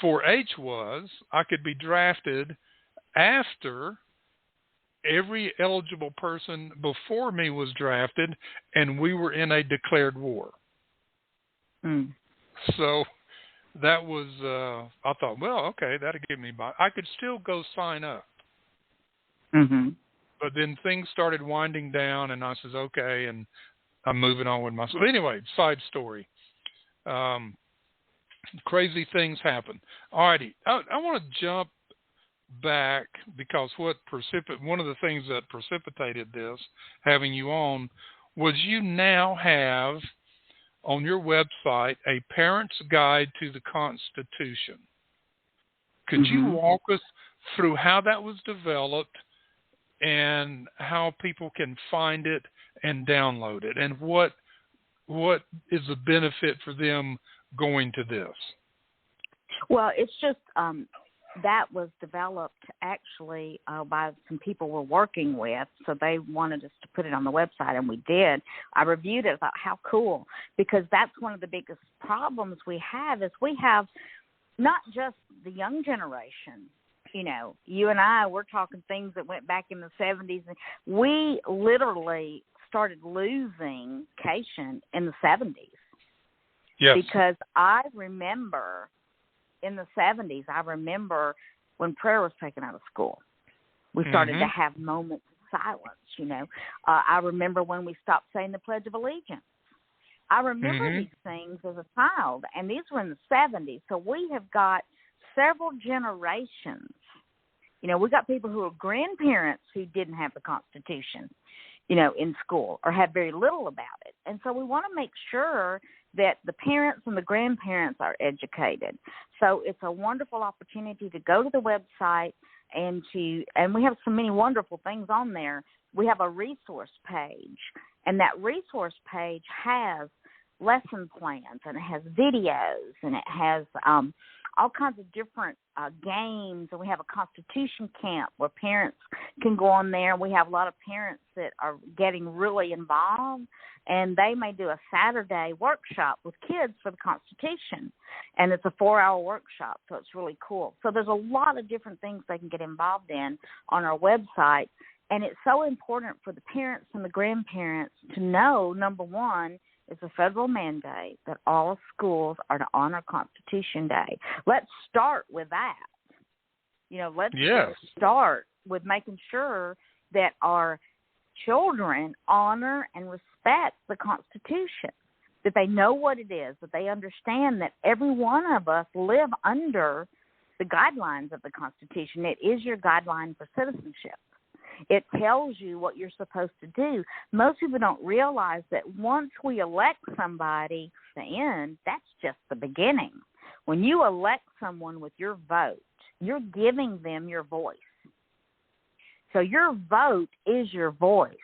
4H was I could be drafted after every eligible person before me was drafted, and we were in a declared war. So that was, I thought, well, okay, that'll give me by. I could still go sign up. But then things started winding down, and I says, okay, and I'm moving on with myself. Anyway, side story. Crazy things happen. All righty. I want to jump back because one of the things that precipitated this, having you on, was you now have on your website a parent's guide to the Constitution. Could you walk us through how that was developed and how people can find it and download it, and what is the benefit for them going to this? Well, it's just that was developed actually by some people we're working with, so they wanted us to put it on the website, and we did. I reviewed it, I thought, how cool, because that's one of the biggest problems we have is we have not just the young generation. You know, you and I, we're talking things that went back in the 70s, and we literally started losing Cation in the 70s. Yes. Because I remember in the 70s, I remember when prayer was taken out of school. We started to have moments of silence, you know. I remember when we stopped saying the Pledge of Allegiance. I remember these things as a child, and these were in the 70s. So we have got several generations. You know, we got people who are grandparents who didn't have the Constitution, you know, in school or had very little about it. And so we want to make sure that the parents and the grandparents are educated. So it's a wonderful opportunity to go to the website and we have so many wonderful things on there. We have a resource page, and that resource page has lesson plans, and it has videos, and it has all kinds of different games, and we have a Constitution camp where parents can go on there. We have a lot of parents that are getting really involved, and they may do a Saturday workshop with kids for the Constitution, and it's a 4-hour workshop, so it's really cool. So there's a lot of different things they can get involved in on our website, and it's so important for the parents and the grandparents to know, number one, it's a federal mandate that all schools are to honor Constitution Day. Let's start with that. You know, let's start with making sure that our children honor and respect the Constitution, that they know what it is, that they understand that every one of us live under the guidelines of the Constitution. It is your guideline for citizenship. It tells you what you're supposed to do. Most people don't realize that once we elect somebody, the end, that's just the beginning. When you elect someone with your vote, you're giving them your voice. So your vote is your voice.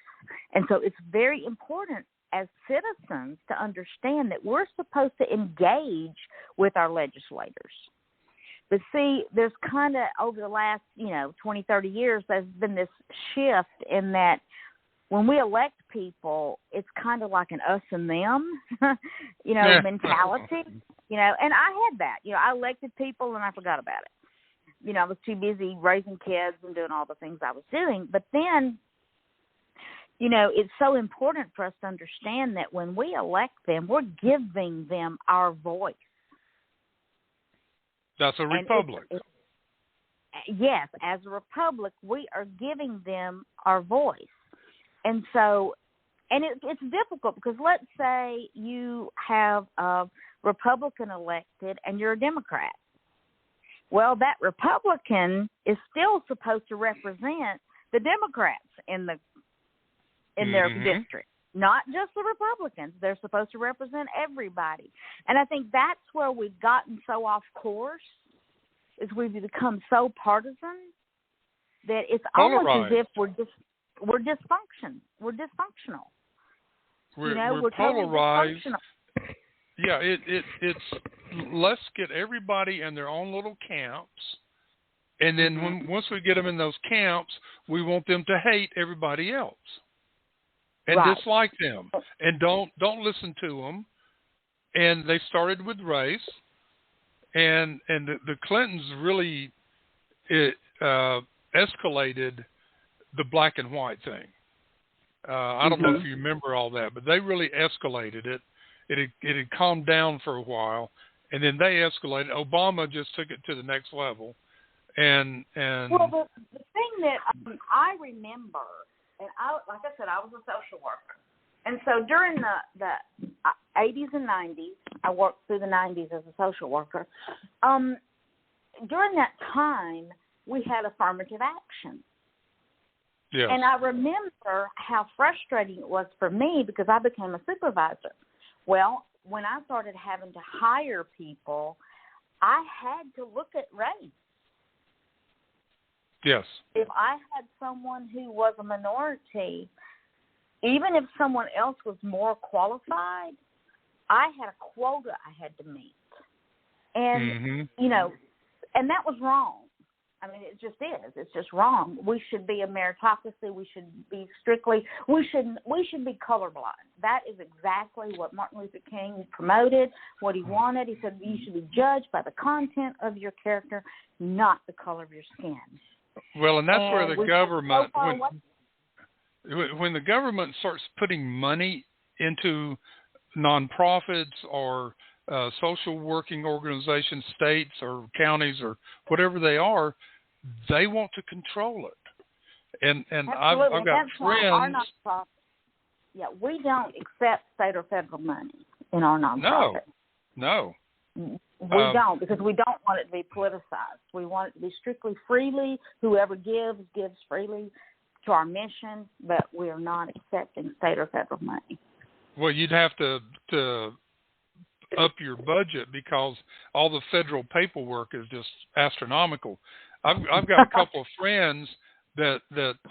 And so it's very important as citizens to understand that we're supposed to engage with our legislators. But see, there's kind of over the last, 20, 30 years, there's been this shift in that when we elect people, it's kind of like an us and them, mentality, and I had that. I elected people and I forgot about it. I was too busy raising kids and doing all the things I was doing. But then, it's so important for us to understand that when we elect them, we're giving them our voice. That's a republic. Yes, as a republic, we are giving them our voice. And so, it's difficult because let's say you have a Republican elected and you're a Democrat. Well, that Republican is still supposed to represent the Democrats in their district, not just the Republicans. They're supposed to represent everybody. And I think that's where we've gotten so off course, is we've become so partisan that it's almost as if we're dysfunctional. We're polarized. Totally dysfunctional. Yeah, it's let's get everybody in their own little camps, and then once we get them in those camps, we want them to hate everybody else and dislike them, and don't listen to them. And they started with race, and the Clintons really escalated the black and white thing. I don't know if you remember all that, but they really escalated it. It had calmed down for a while, and then they escalated. Obama just took it to the next level. And well, the thing that I remember, and like I said, I was a social worker, and so during the 80s and 90s, I worked through the 90s as a social worker. During that time, we had affirmative action. Yes. And I remember how frustrating it was for me because I became a supervisor. Well, when I started having to hire people, I had to look at race. Yes. If I had someone who was a minority, even if someone else was more qualified, I had a quota I had to meet. And, and that was wrong. I mean, it just is. It's just wrong. We should be a meritocracy. We should be we should be colorblind. That is exactly what Martin Luther King promoted, what he wanted. He said you should be judged by the content of your character, not the color of your skin. Well, and that's where the government, when the government starts putting money into nonprofits or social working organizations, states or counties or whatever they are, they want to control it. And I've got friends. Yeah, we don't accept state or federal money in our nonprofit. No. We don't, because we don't want it to be politicized. We want it to be strictly freely. Whoever gives freely to our mission, but we are not accepting state or federal money. Well, you'd have to up your budget because all the federal paperwork is just astronomical. I've got a couple of friends that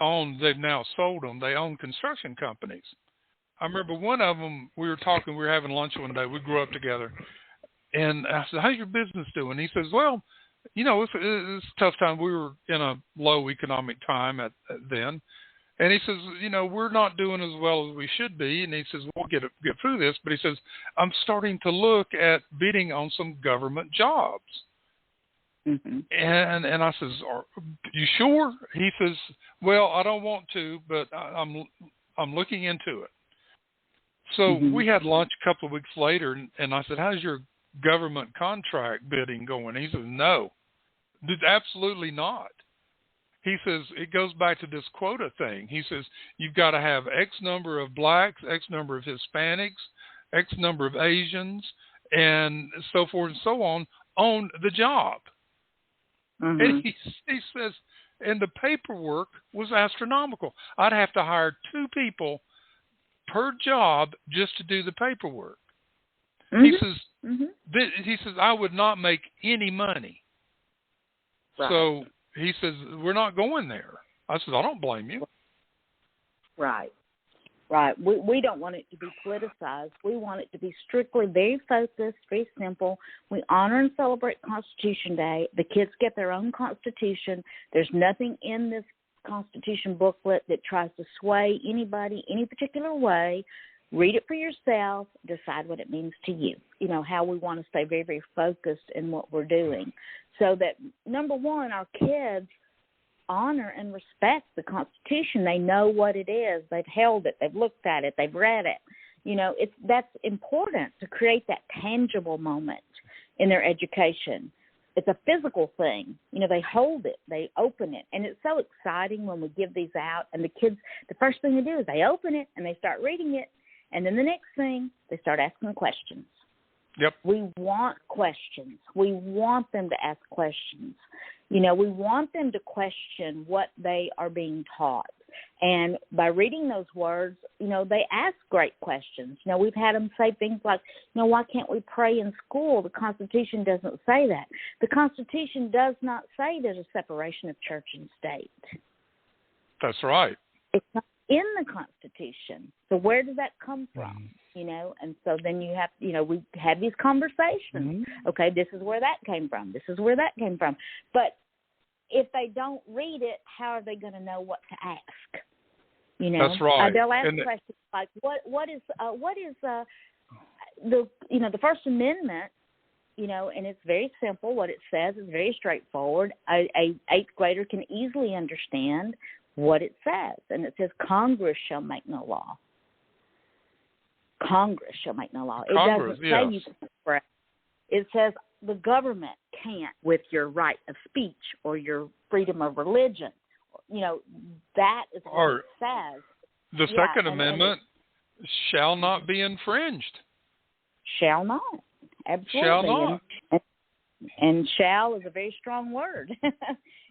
own, they've now sold them, they own construction companies. I remember one of them, we were having lunch one day, we grew up together, and I said, how's your business doing? He says, well, it's a tough time. We were in a low economic time at then. And he says, we're not doing as well as we should be. And he says, we'll get through this. But he says, I'm starting to look at bidding on some government jobs. Mm-hmm. And I says, are you sure? He says, well, I don't want to, but I'm looking into it. So we had lunch a couple of weeks later, and I said, how's your government contract bidding going? He says, no, absolutely not. He says, it goes back to this quota thing. He says, you've got to have X number of blacks, X number of Hispanics, X number of Asians, and so forth and so on the job. Mm-hmm. And he says, and the paperwork was astronomical. I'd have to hire 2 people per job just to do the paperwork. Mm-hmm. He says, I would not make any money. Right. So he says, we're not going there. I said, I don't blame you. Right. We don't want it to be politicized. We want it to be strictly very focused, very simple. We honor and celebrate Constitution Day. The kids get their own Constitution. There's nothing in this Constitution booklet that tries to sway anybody any particular way. Read it for yourself. Decide what it means to you. How we want to stay very, very focused in what we're doing. So that, number one, our kids honor and respect the Constitution. They know what it is. They've held it. They've looked at it. They've read it. That's important to create that tangible moment in their education. It's a physical thing. They hold it. They open it. And it's so exciting when we give these out. And the kids, the first thing they do is they open it and they start reading it. And then the next thing, they start asking questions. Yep. We want questions. We want them to ask questions. We want them to question what they are being taught. And by reading those words, they ask great questions. We've had them say things like, why can't we pray in school? The Constitution doesn't say that. The Constitution does not say there's a separation of church and state. That's right. It's not in the Constitution. So where does that come from? And so then you have, we have these conversations. Mm-hmm. Okay, this is where that came from. This is where that came from. But if they don't read it, how are they going to know what to ask? That's right. They'll ask questions like, what is the First Amendment? And it's very simple. What it says is very straightforward. A 8th grader can easily understand what it says, and it says Congress shall make no law. Congress shall make no law. It doesn't say you can express. It says the government can't with your right of speech or your freedom of religion. That is what it says. The Second Amendment shall not be infringed. Shall not. Absolutely. Shall not. And shall is a very strong word.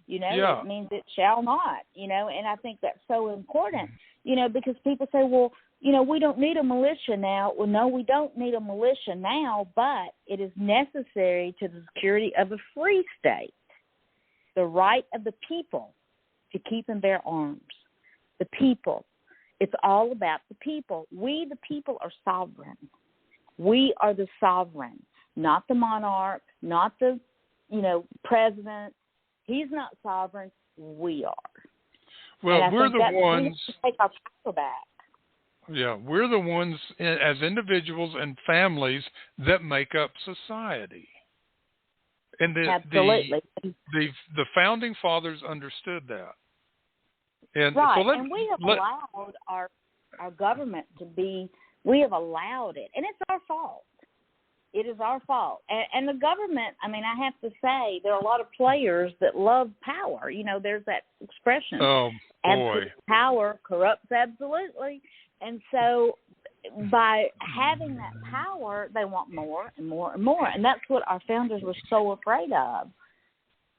It means it shall not, and I think that's so important, because people say, well, we don't need a militia now. Well, no, we don't need a militia now, but it is necessary to the security of a free state. The right of the people to keep and bear arms. The people. It's all about the people. We, the people, are sovereign. We are the sovereign, not the monarch, not the, president. He's not sovereign. We are. Well, we're the ones. We have to take our power back. Yeah, we're the ones as individuals and families that make up society. And Absolutely. The founding fathers understood that. And right, so and we have allowed our government to be, we have allowed it, and it's our fault. It is our fault. And the government, I mean, I have to say, there are a lot of players that love power. You know, there's that expression. Oh, boy. Absolute power corrupts absolutely. And so by having that power, they want more and more and more. And that's what our founders were so afraid of.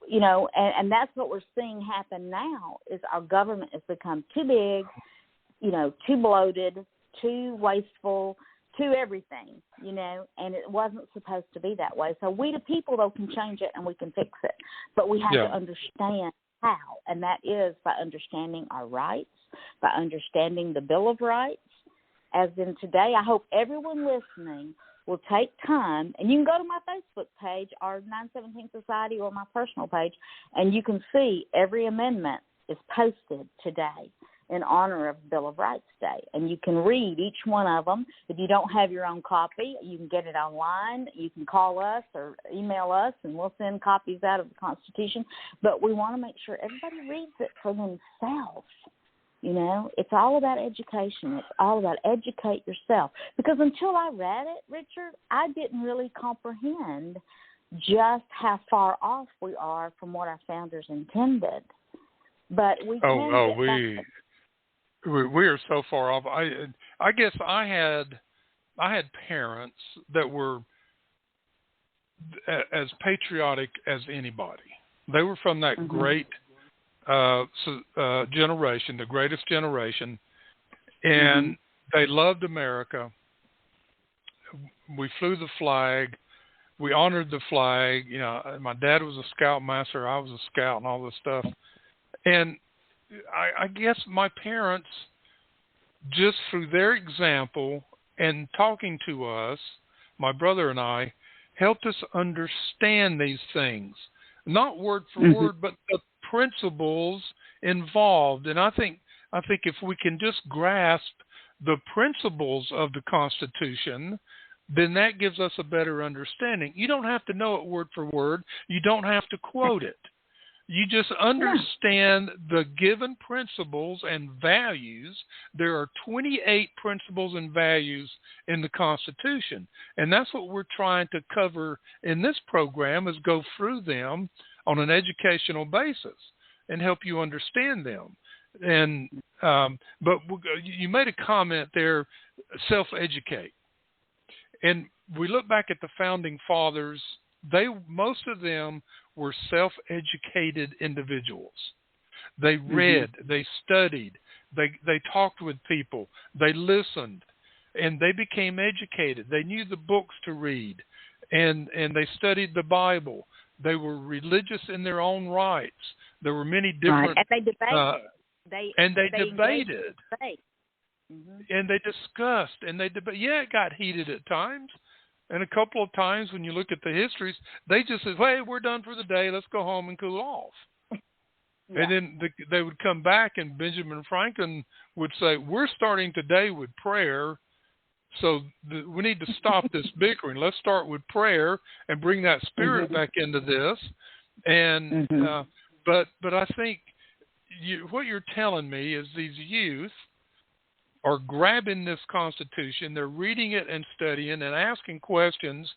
You know, and that's what we're seeing happen now is our government has become too big, you know, too bloated, too wasteful, too everything, you know, and it wasn't supposed to be that way. So we the people, though, can change it and we can fix it. But we have to understand how, and that is by understanding our rights, by understanding the Bill of Rights. As in today, I hope everyone listening will take time, and you can go to my Facebook page, our 917 Society, or my personal page, and you can see every amendment is posted today in honor of Bill of Rights Day. And you can read each one of them. If you don't have your own copy, you can get it online. You can call us or email us, and we'll send copies out of the Constitution. But we want to make sure everybody reads it for themselves. You know, it's all about education. It's all about educate yourself. Because until I read it, Richard, I didn't really comprehend just how far off we are from what our founders intended. But we we are so far off. I guess I had parents that were as patriotic as anybody. They were from that great generation, the greatest generation, and they loved America. We flew the flag. We honored the flag. You know, my dad was a scoutmaster. I was a scout and all this stuff. And I guess my parents, just through their example and talking to us, my brother and I, helped us understand these things. Not word for word, but the principles involved. And I think if we can just grasp the principles of the Constitution, then that gives us a better understanding. You don't have to know it word for word. You don't have to quote it. You just understand the given principles and values. There are 28 principles and values in the Constitution. And that's what we're trying to cover in this program, is go through them on an educational basis and help you understand them. And but you made a comment there, self-educate. And we look back at the founding fathers, most of them were self-educated individuals. They read, they studied, they talked with people, they listened, and they became educated. They knew the books to read, and they studied the Bible. They were religious in their own rights. There were many different... And they debated. They debated. And they discussed, and they debated. Yeah, it got heated at times. And a couple of times when you look at the histories, they just said, hey, we're done for the day. Let's go home and cool off. And then they would come back, and Benjamin Franklin would say, we're starting today with prayer, so we need to stop this bickering. Let's start with prayer and bring that spirit back into this. And but I think what you're telling me is these youth are grabbing this Constitution, they're reading it and studying and asking questions.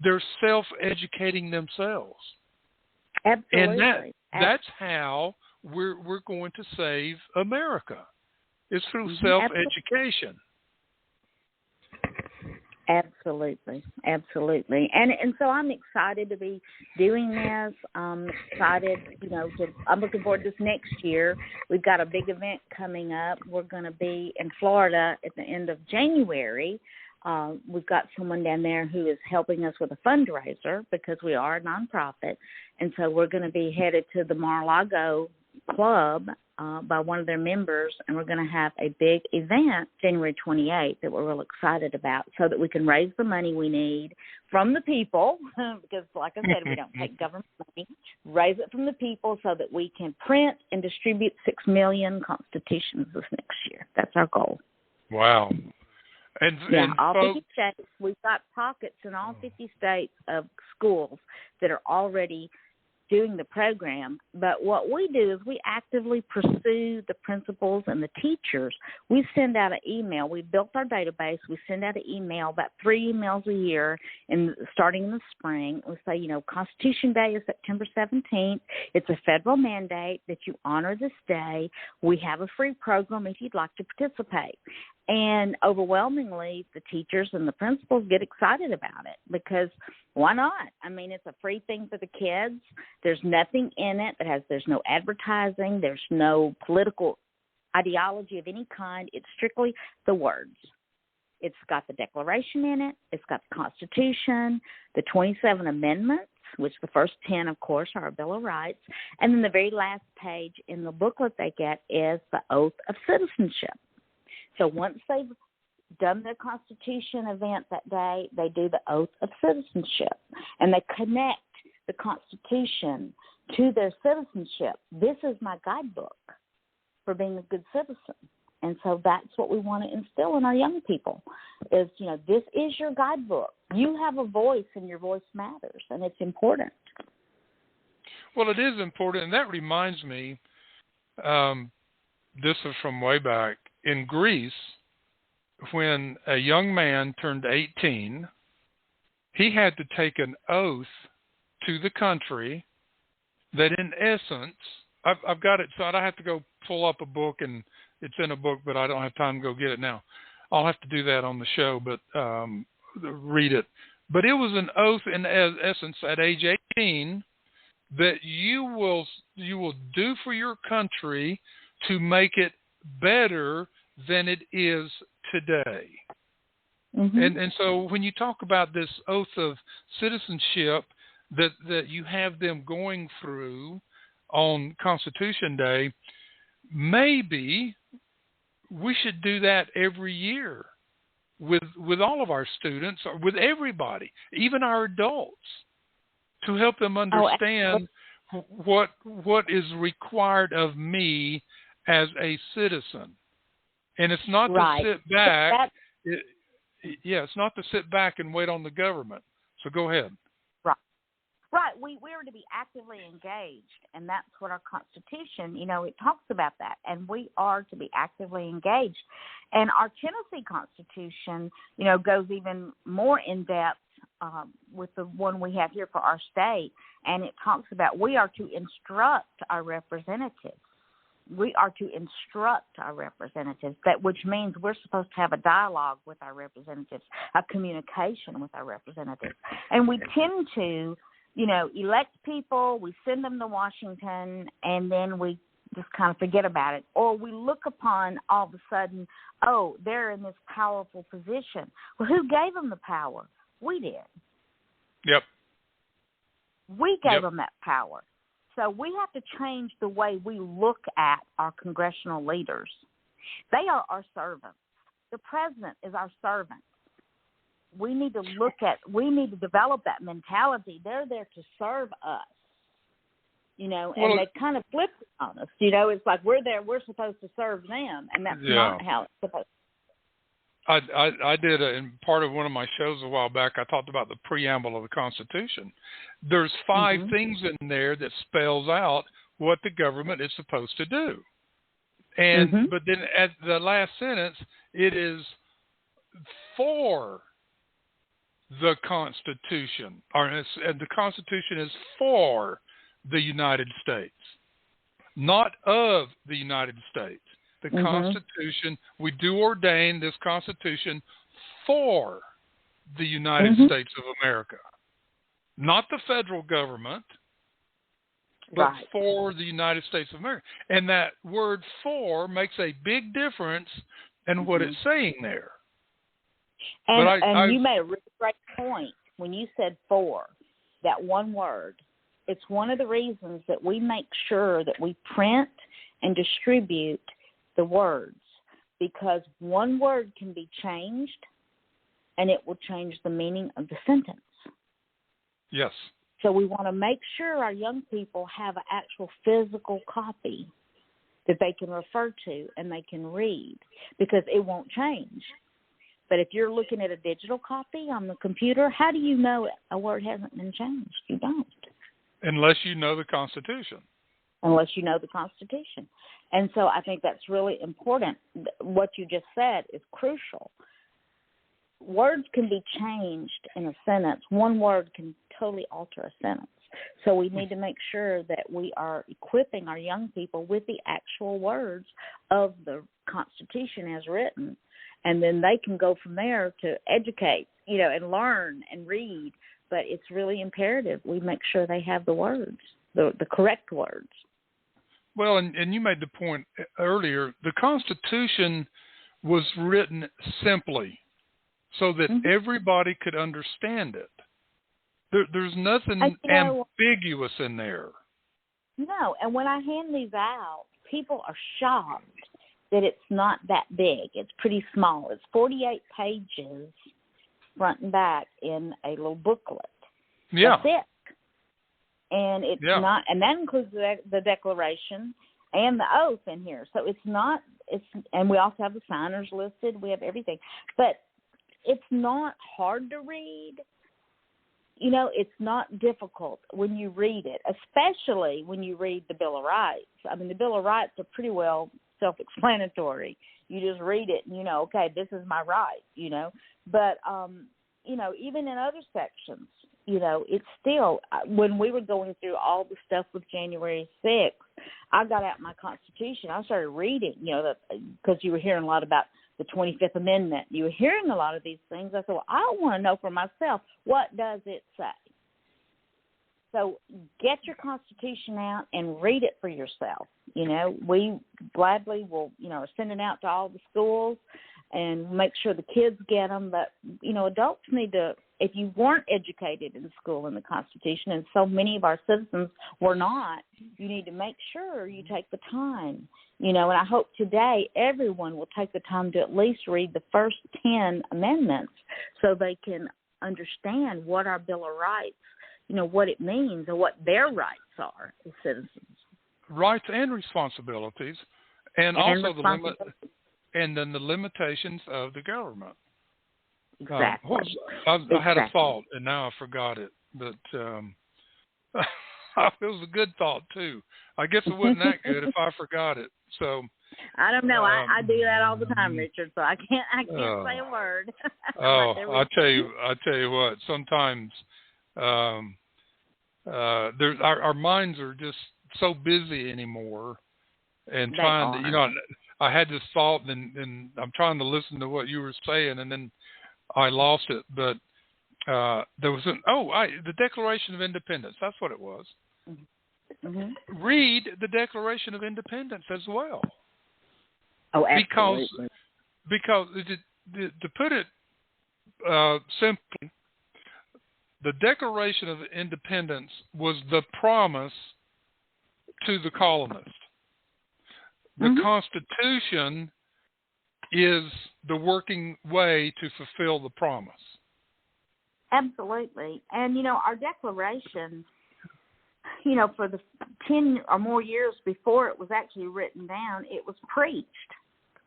They're self-educating themselves. Absolutely. And that's how we're going to save America, is through self-education. Absolutely. And so I'm excited to be doing this. I'm excited, I'm looking forward to this next year. We've got a big event coming up. We're going to be in Florida at the end of January. We've got someone down there who is helping us with a fundraiser because we are a nonprofit. And so we're going to be headed to the Mar-a-Lago club by one of their members, and we're going to have a big event January 28th that we're real excited about, so that we can raise the money we need from the people, because like I said, we don't take government money, raise it from the people so that we can print and distribute 6 million constitutions this next year. That's our goal. Wow. And all folks, 50 states, we've got pockets in all 50 states of schools that are already doing the program. But what we do is we actively pursue the principals and the teachers. We send out an email. We built our database. We send out an email, about 3 emails a year, starting in the spring. We say, Constitution Day is September 17th. It's a federal mandate that you honor this day. We have a free program if you'd like to participate. And overwhelmingly, the teachers and the principals get excited about it, because why not? I mean, it's a free thing for the kids. There's nothing in it there's no advertising. There's no political ideology of any kind. It's strictly the words. It's got the Declaration in it. It's got the Constitution, the 27 amendments, which the first 10, of course, are a Bill of Rights. And then the very last page in the booklet they get is the Oath of Citizenship. So once they've done their Constitution event that day, they do the Oath of Citizenship, and they connect the Constitution to their citizenship. This is my guidebook for being a good citizen. And so that's what we want to instill in our young people is, this is your guidebook. You have a voice, and your voice matters, and it's important. Well, it is important, and that reminds me, this is from way back, in Greece, when a young man turned 18, he had to take an oath to the country that, in essence, I've got it, so I have to go pull up a book, and it's in a book, but I don't have time to go get it now. I'll have to do that on the show, but read it. But it was an oath, in essence, at age 18, that you will do for your country to make it better than it is today. Mm-hmm. And so when you talk about this oath of citizenship that you have them going through on Constitution Day, maybe we should do that every year with all of our students, or with everybody, even our adults, to help them understand what is required of me as a citizen. And it's not to sit back. It's not to sit back and wait on the government. So go ahead. Right. We are to be actively engaged, and that's what our Constitution, it talks about that. And we are to be actively engaged. And our Tennessee Constitution, goes even more in depth with the one we have here for our state. And it talks about we are to instruct our representatives. We are to instruct our representatives, which means we're supposed to have a dialogue with our representatives, a communication with our representatives. And we tend to, elect people, we send them to Washington, and then we just kind of forget about it. Or we look upon all of a sudden, they're in this powerful position. Well, who gave them the power? We did. Yep. We gave them that power. So we have to change the way we look at our congressional leaders. They are our servants. The president is our servant. We need to develop that mentality. They're there to serve us, and they kind of flip it on us. It's like we're there, we're supposed to serve them, and that's not how it's supposed to. I did in part of one of my shows a while back, I talked about the preamble of the Constitution. There's 5 things in there that spells out what the government is supposed to do. And but then at the last sentence, it is for the Constitution, and the Constitution is for the United States, not of the United States. The Constitution, we do ordain this Constitution for the United States of America. Not the federal government, but for the United States of America. And that word for makes a big difference in what it's saying there. And you made a really great point when you said for, that one word. It's one of the reasons that we make sure that we print and distribute the words, because one word can be changed and it will change the meaning of the sentence. Yes. So we want to make sure our young people have an actual physical copy that they can refer to and they can read, because it won't change. But if you're looking at a digital copy on the computer, how do you know a word hasn't been changed? You don't. Unless you know the Constitution. Unless you know the Constitution. And so I think that's really important. What you just said is crucial. Words can be changed in a sentence. One word can totally alter a sentence. So we need to make sure that we are equipping our young people with the actual words of the Constitution as written. And then they can go from there to educate, and learn and read. But it's really imperative we make sure they have the words, the correct words. Well, and you made the point earlier, the Constitution was written simply so that everybody could understand it. There's nothing ambiguous in there. No, and when I hand these out, people are shocked that it's not that big. It's pretty small. It's 48 pages front and back in a little booklet. Yeah. That's it. And it's not, and that includes the Declaration and the oath in here. So and we also have the signers listed. We have everything. But it's not hard to read. It's not difficult when you read it, especially when you read the Bill of Rights. I mean, the Bill of Rights are pretty well self-explanatory. You just read it and okay, this is my right, But, even in other sections, it's still, when we were going through all the stuff with January 6th, I got out my Constitution. I started reading, because you were hearing a lot about the 25th Amendment. You were hearing a lot of these things. I said, well, I want to know for myself, what does it say? So get your Constitution out and read it for yourself. We gladly will, are sending out to all the schools and make sure the kids get them. But, adults need to, if you weren't educated in school in the Constitution, and so many of our citizens were not, you need to make sure you take the time. And I hope today everyone will take the time to at least read the first 10 amendments so they can understand what our Bill of Rights, what it means and what their rights are as citizens. Rights and responsibilities, and also then the limitations of the government. Exactly. I had a thought, and now I forgot it, but it was a good thought, too. I guess it wasn't that good if I forgot it. So I don't know. I do that all the time, Richard, so I can't say a word. I tell you what, sometimes our minds are just so busy anymore, and trying to, I had this thought, and I'm trying to listen to what you were saying, and then I lost it. But there was the Declaration of Independence. That's what it was. Mm-hmm. Read the Declaration of Independence as well. Oh, absolutely. Because to put it simply, the Declaration of Independence was the promise to the colonists. The Constitution is the working way to fulfill the promise. Absolutely. And, our Declaration, for the 10 or more years before it was actually written down, it was preached.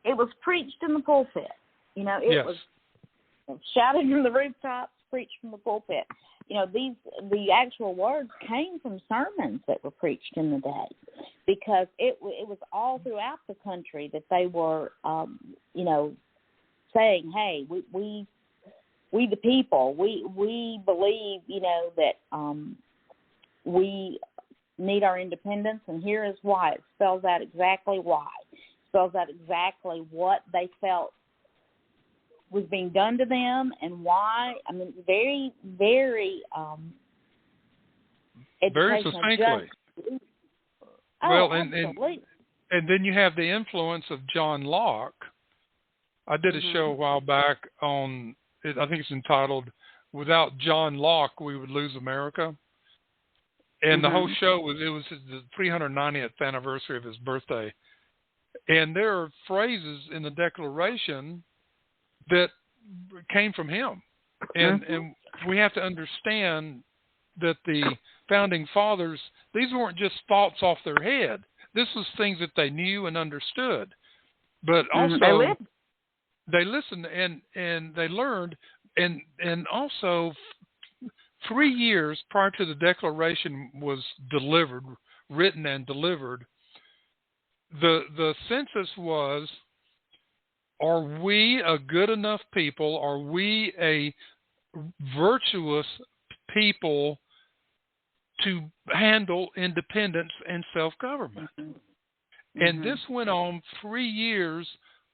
It was preached in the pulpit. It was shouted from the rooftops, preached from the pulpit. The actual words came from sermons that were preached in the day, because it was all throughout the country that they were, saying, hey, we the people, we believe, that we need our independence, and here is why. It spells out exactly why. It spells out exactly what they felt was being done to them and why. I mean, very, very very succinctly. Well, and then you have the influence of John Locke. I did a show a while back on, I think it's entitled, "Without John Locke, We Would Lose America." And the whole show was the 390th anniversary of his birthday. And there are phrases in the Declaration that came from him. And we have to understand that the Founding Fathers, these weren't just thoughts off their head. This was things that they knew and understood. But also, they listened and they learned. And also, 3 years prior to the Declaration was delivered, written and delivered, the census was, are we a good enough people? Are we a virtuous people to handle independence and self-government? And this went on 3 years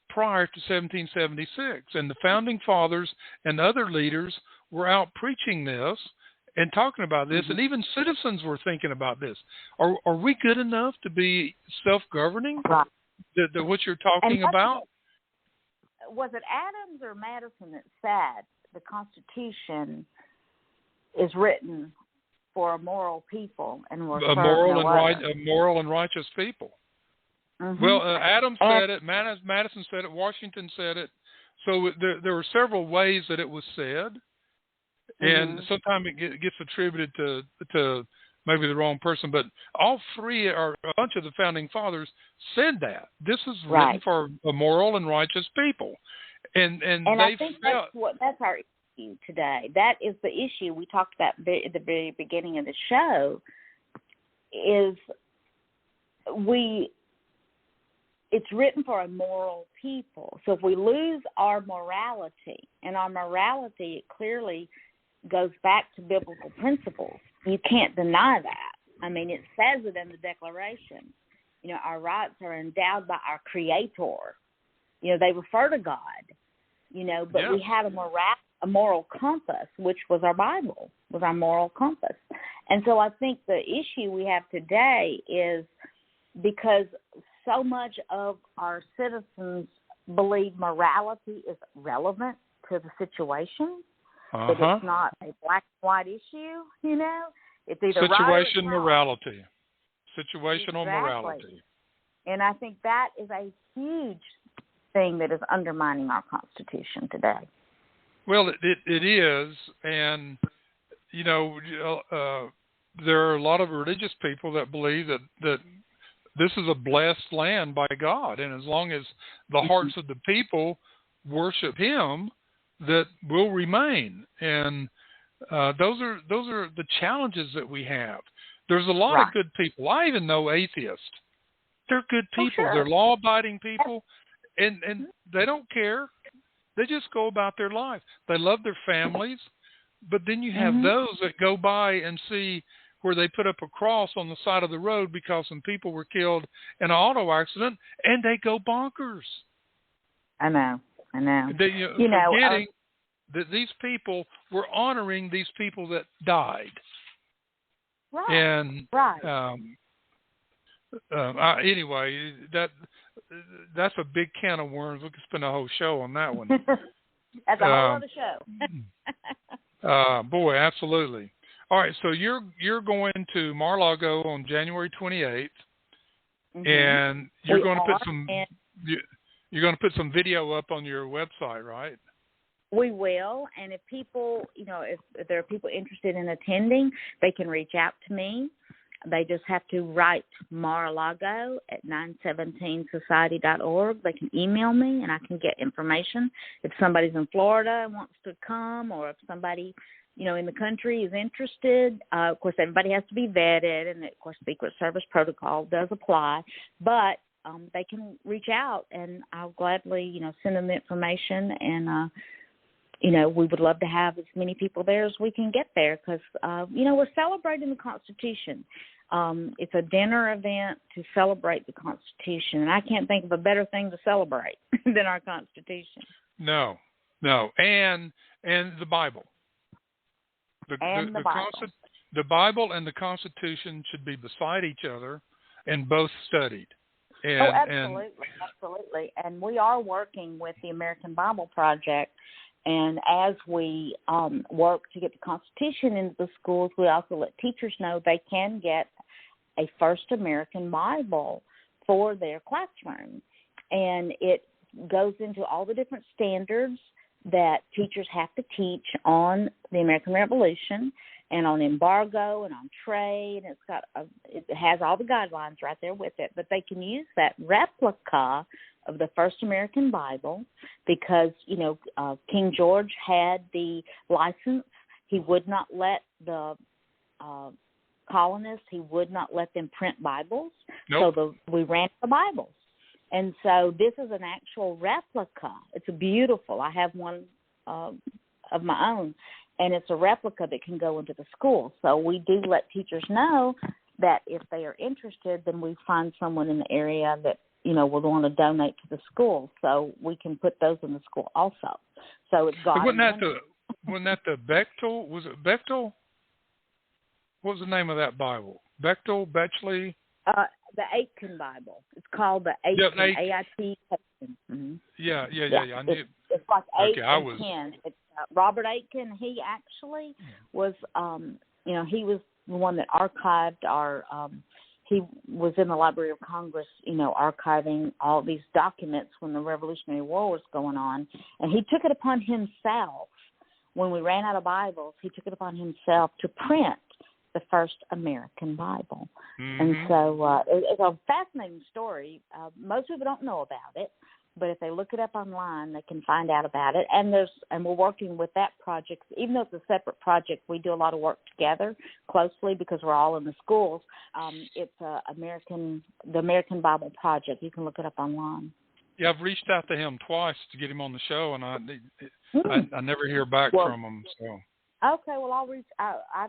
prior to 1776. And the Founding Fathers and other leaders were out preaching this and talking about this, and even citizens were thinking about this. Are we good enough to be self-governing? Right. What you're talking about? Was it Adams or Madison that said the Constitution is written for a moral people and will serve a moral and righteous people? Well, Adams said it, Madison said it, Washington said it. So there were several ways that it was said, and sometimes it gets attributed to maybe the wrong person. But all three, or a bunch of the Founding Fathers, said that this is written for a moral and righteous people, and I think that's our issue today. That is the issue we talked about at the very beginning of the show. It's written for a moral people. So if we lose our morality, and our morality, it clearly goes back to biblical principles. You can't deny that. I mean, it says it in the Declaration. You know, our rights are endowed by our Creator. You know, they refer to God. You know, but we had a moral compass, which was our Bible, was our moral compass. And so I think the issue we have today is because so much of our citizens believe morality is relevant to the situation, that it's not a black and white issue, you know? It's either situation morality. Situational morality. And I think that is a huge thing that is undermining our Constitution today. Well, it is, and, you know, there are a lot of religious people that believe that this is a blessed land by God, and as long as the hearts of the people worship Him, that will remain. And those are the challenges that we have. There's a lot of good people. I even know atheists. They're good people. They're law-abiding people, and they don't care. They just go about their life. They love their families, but then you have those that go by and see where they put up a cross on the side of the road because some people were killed in an auto accident, and they go bonkers. I know. Forgetting that these people were honoring these people that died. Right. And anyway, that's a big can of worms. We could spend a whole show on that one. That's a whole other show. Boy, absolutely. All right, so you're going to Mar-a-Lago on January 28th, and you're going to put some video up on your website, right? We will, and if people, if there are people interested in attending, they can reach out to me. They just have to write Mar-a-Lago at 917society.org. They can email me, and I can get information. If somebody's in Florida and wants to come, or if somebody, in the country is interested, of course, everybody has to be vetted, and, of course, Secret Service protocol does apply. But they can reach out, and I'll gladly, send them the information, and we would love to have as many people there as we can get there because, we're celebrating the Constitution. It's a dinner event to celebrate the Constitution, and I can't think of a better thing to celebrate than our Constitution. No, and the Bible. The Bible and the Constitution should be beside each other and both studied. Absolutely. And we are working with the American Bible Project, And as we work to get the Constitution into the schools, we also let teachers know they can get a First American Bible for their classroom. And it goes into all the different standards that teachers have to teach on the American Revolution and on embargo and on trade. And it has all the guidelines right there with it. But they can use that replica of the First American Bible because, King George had the license. He would not let the colonists, he would not let them print Bibles. Nope. So we ran the Bibles. And so this is an actual replica. It's beautiful. I have one of my own, and it's a replica that can go into the school. So we do let teachers know that if they are interested, then we find someone in the area that, will want to donate to the school. So we can put those in the school also. So it's got. Wasn't that the Bechtel? Was it Bechtel? What was the name of that Bible? Bechtel, Bechley? The Aitken Bible. It's called the Aitken, A-I-T. Mm-hmm. Yeah. I knew. It's like 8 okay, and 10. It's, Robert Aitken, he actually was, he was the one that archived he was in the Library of Congress, archiving all these documents when the Revolutionary War was going on. And he took it upon himself, when we ran out of Bibles, he took it upon himself to print the First American Bible. Mm-hmm. And so it's a fascinating story. Most people don't know about it, but if they look it up online, they can find out about it. And we're working with that project. Even though it's a separate project, we do a lot of work together closely because we're all in the schools. It's the American Bible Project. You can look it up online. Yeah, I've reached out to him twice to get him on the show, and I never hear back from him. So okay, well I'll reach out. I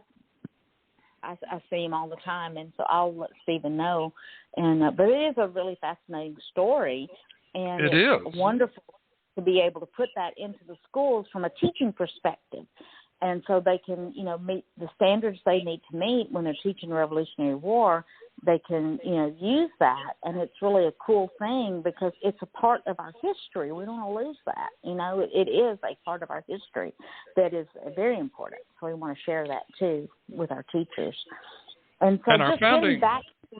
see him all the time, and so I'll let Stephen know. And but it is a really fascinating story, and it's wonderful to be able to put that into the schools from a teaching perspective, and so they can, meet the standards they need to meet when they're teaching the Revolutionary War. They can, use that, and it's really a cool thing because it's a part of our history. We don't want to lose that. It is a part of our history that is very important. So we want to share that too with our teachers. And so just getting back to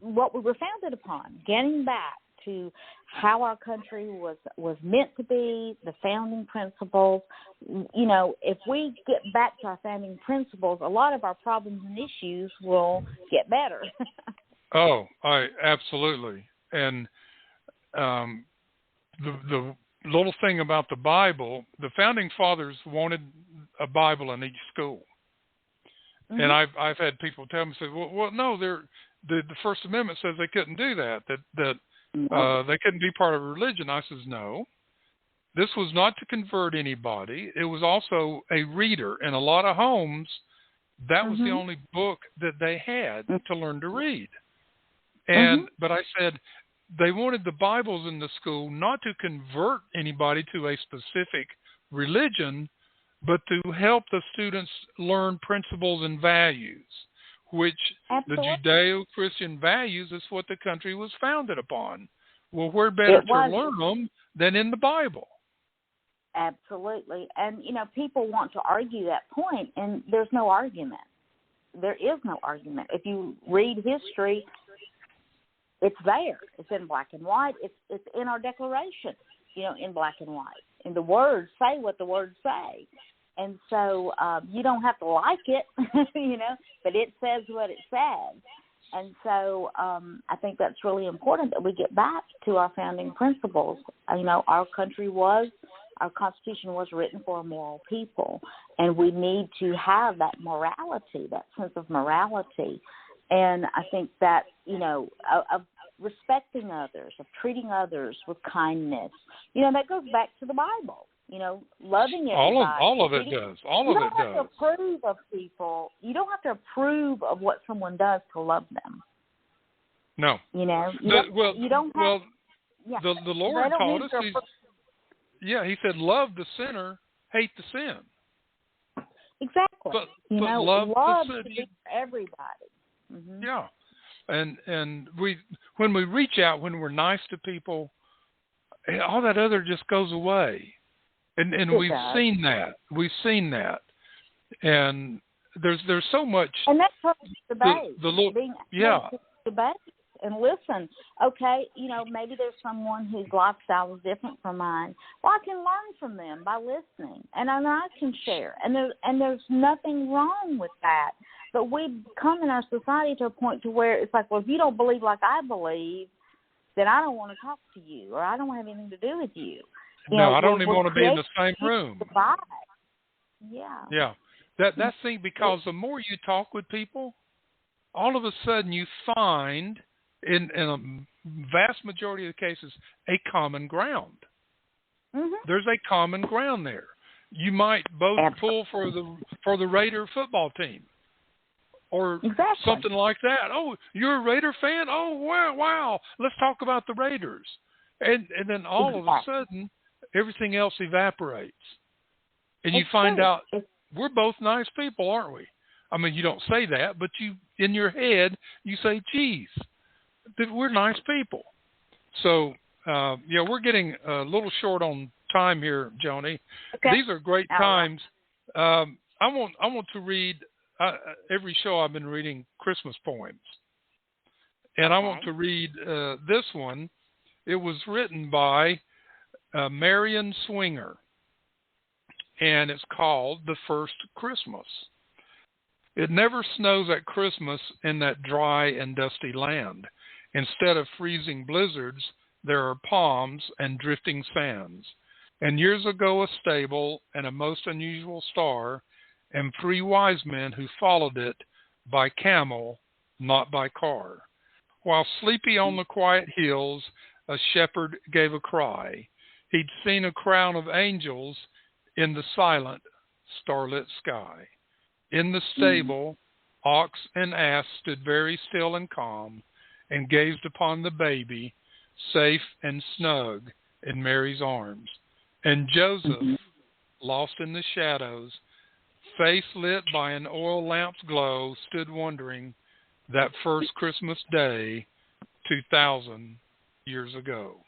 what we were founded upon, getting back to how our country was meant to be, the founding principles. If we get back to our founding principles, a lot of our problems and issues will get better. Absolutely. And the little thing about the Bible, the founding fathers wanted a Bible in each school. Mm-hmm. And I've had people tell me, say, well, no, the First Amendment says they couldn't do that they couldn't be part of a religion. I says, no. This was not to convert anybody. It was also a reader. In a lot of homes, that was the only book that they had to learn to read. And but I said they wanted the Bibles in the school not to convert anybody to a specific religion, but to help the students learn principles and values, which the Judeo-Christian values is what the country was founded upon. Well, where better to learn them than in the Bible? Absolutely. And, people want to argue that point, and there's no argument. There is no argument. If you read history, it's there. It's in black and white. It's in our Declaration, in black and white. And the words say what the words say. And so you don't have to like it, but it says what it says. And so I think that's really important that we get back to our founding principles. Our Constitution was written for a moral people, and we need to have that morality, that sense of morality. And I think that, of respecting others, of treating others with kindness, that goes back to the Bible. Loving everybody. All of it does. All of it does. You don't have to approve of people. You don't have to approve of what someone does to love them. No. You don't have. Yeah, the Lord taught us. He said, "Love the sinner, hate the sin." Exactly. But love the should be for everybody. Mm-hmm. Yeah, and when we reach out, when we're nice to people, all that other just goes away. And we've seen that. We've seen that. And there's so much. And that's part of the debate. Being debate. And listen, okay, maybe there's someone whose lifestyle is different from mine. Well, I can learn from them by listening, and I can share. And there's nothing wrong with that. But we've come in our society to a point to where it's like, well, if you don't believe like I believe, then I don't want to talk to you, or I don't have anything to do with you. I don't even want to be in the same room. Yeah. Yeah. That's the thing, because the more you talk with people, all of a sudden you find, in a vast majority of the cases, a common ground. Mm-hmm. There's a common ground there. You might both pull for the Raider football team, or something like that. Oh, you're a Raider fan? Oh, wow. Let's talk about the Raiders. And then all of a sudden, everything else evaporates. And you find out we're both nice people, aren't we? I mean, you don't say that, but you, in your head, you say, geez, we're nice people. So, we're getting a little short on time here, Joni. Okay. These are great times. I want to read, every show I've been reading Christmas poems. And I want to read this one. It was written by Marion Swinger, and it's called The First Christmas. It never snows at Christmas in that dry and dusty land. Instead of freezing blizzards, there are palms and drifting sands. And years ago a stable and a most unusual star, and 3 wise men who followed it by camel, not by car. While sleepy on the quiet hills, a shepherd gave a cry. He'd seen a crown of angels in the silent, starlit sky. In the stable, ox and ass stood very still and calm, and gazed upon the baby, safe and snug in Mary's arms. And Joseph, lost in the shadows, face lit by an oil lamp's glow, stood wondering that first Christmas day 2,000 years ago.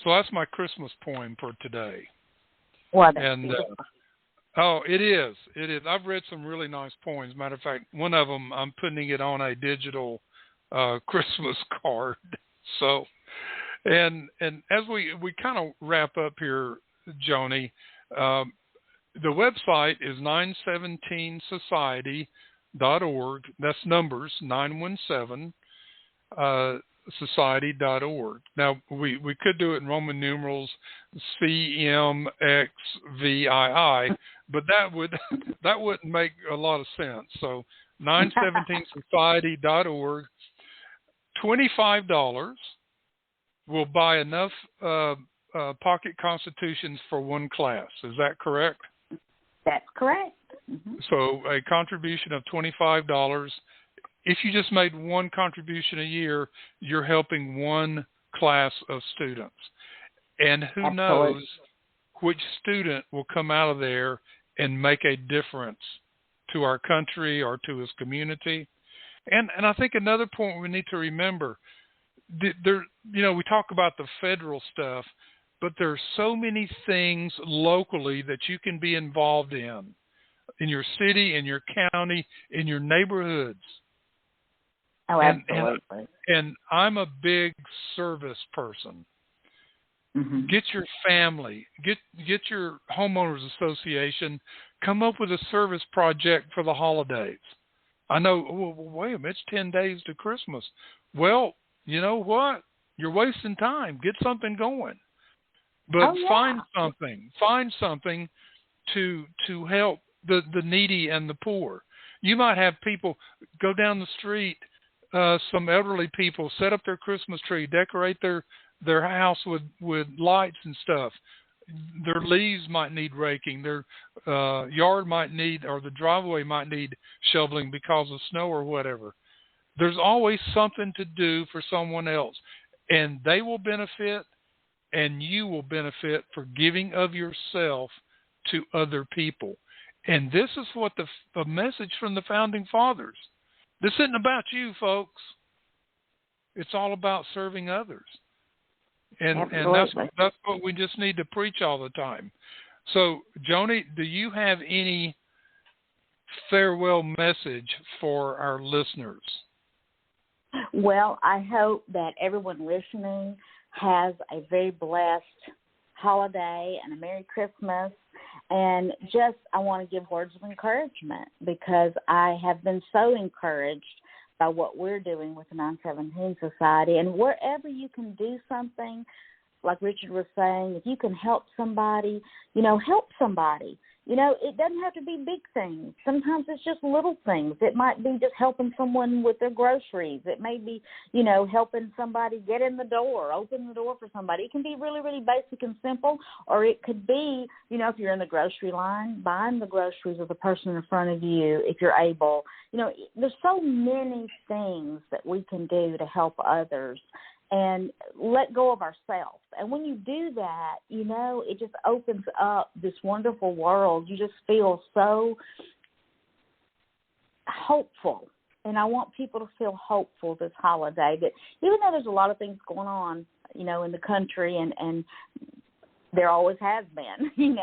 So that's my Christmas poem for today. Well, it is. It is. I've read some really nice poems. Matter of fact, one of them, I'm putting it on a digital Christmas card. So, and as we kind of wrap up here, Joni, the website is 917society.org. That's numbers 917 society.org. Now we could do it in Roman numerals CMXVII, but that wouldn't make a lot of sense. So 917society.org. $25 will buy enough pocket constitutions for one class. Is that correct? That's correct. Mm-hmm. So a contribution of $25. If you just made one contribution a year, you're helping one class of students. And who knows which student will come out of there and make a difference to our country or to his community. And I think another point we need to remember, we talk about the federal stuff, but there's so many things locally that you can be involved in your city, in your county, in your neighborhoods. Oh, absolutely. And I'm a big service person. Mm-hmm. Get your family, get your homeowners association, come up with a service project for the holidays. I know, well, wait a minute, it's 10 days to Christmas. Well, you know what? You're wasting time. Get something going. But find something to help the needy and the poor. You might have people go down the street, some elderly people set up their Christmas tree, decorate their house with lights and stuff. Their leaves might need raking. Their yard might need, or the driveway might need shoveling because of snow or whatever. There's always something to do for someone else, and they will benefit, and you will benefit for giving of yourself to other people. And this is what the message from the Founding Fathers. This isn't about you, folks. It's all about serving others. And that's what we just need to preach all the time. So, Joni, do you have any farewell message for our listeners? Well, I hope that everyone listening has a very blessed holiday and a Merry Christmas. And I want to give words of encouragement, because I have been so encouraged by what we're doing with the 917 Society. And wherever you can do something, like Richard was saying, if you can help somebody, help somebody. It doesn't have to be big things. Sometimes it's just little things. It might be just helping someone with their groceries. It may be, helping somebody get in the door, open the door for somebody. It can be really, really basic and simple, or it could be, if you're in the grocery line, buying the groceries of the person in front of you if you're able. There's so many things that we can do to help others and let go of ourselves. And when you do that, it just opens up this wonderful world. You just feel so hopeful. And I want people to feel hopeful this holiday. That even though there's a lot of things going on, in the country, and there always has been,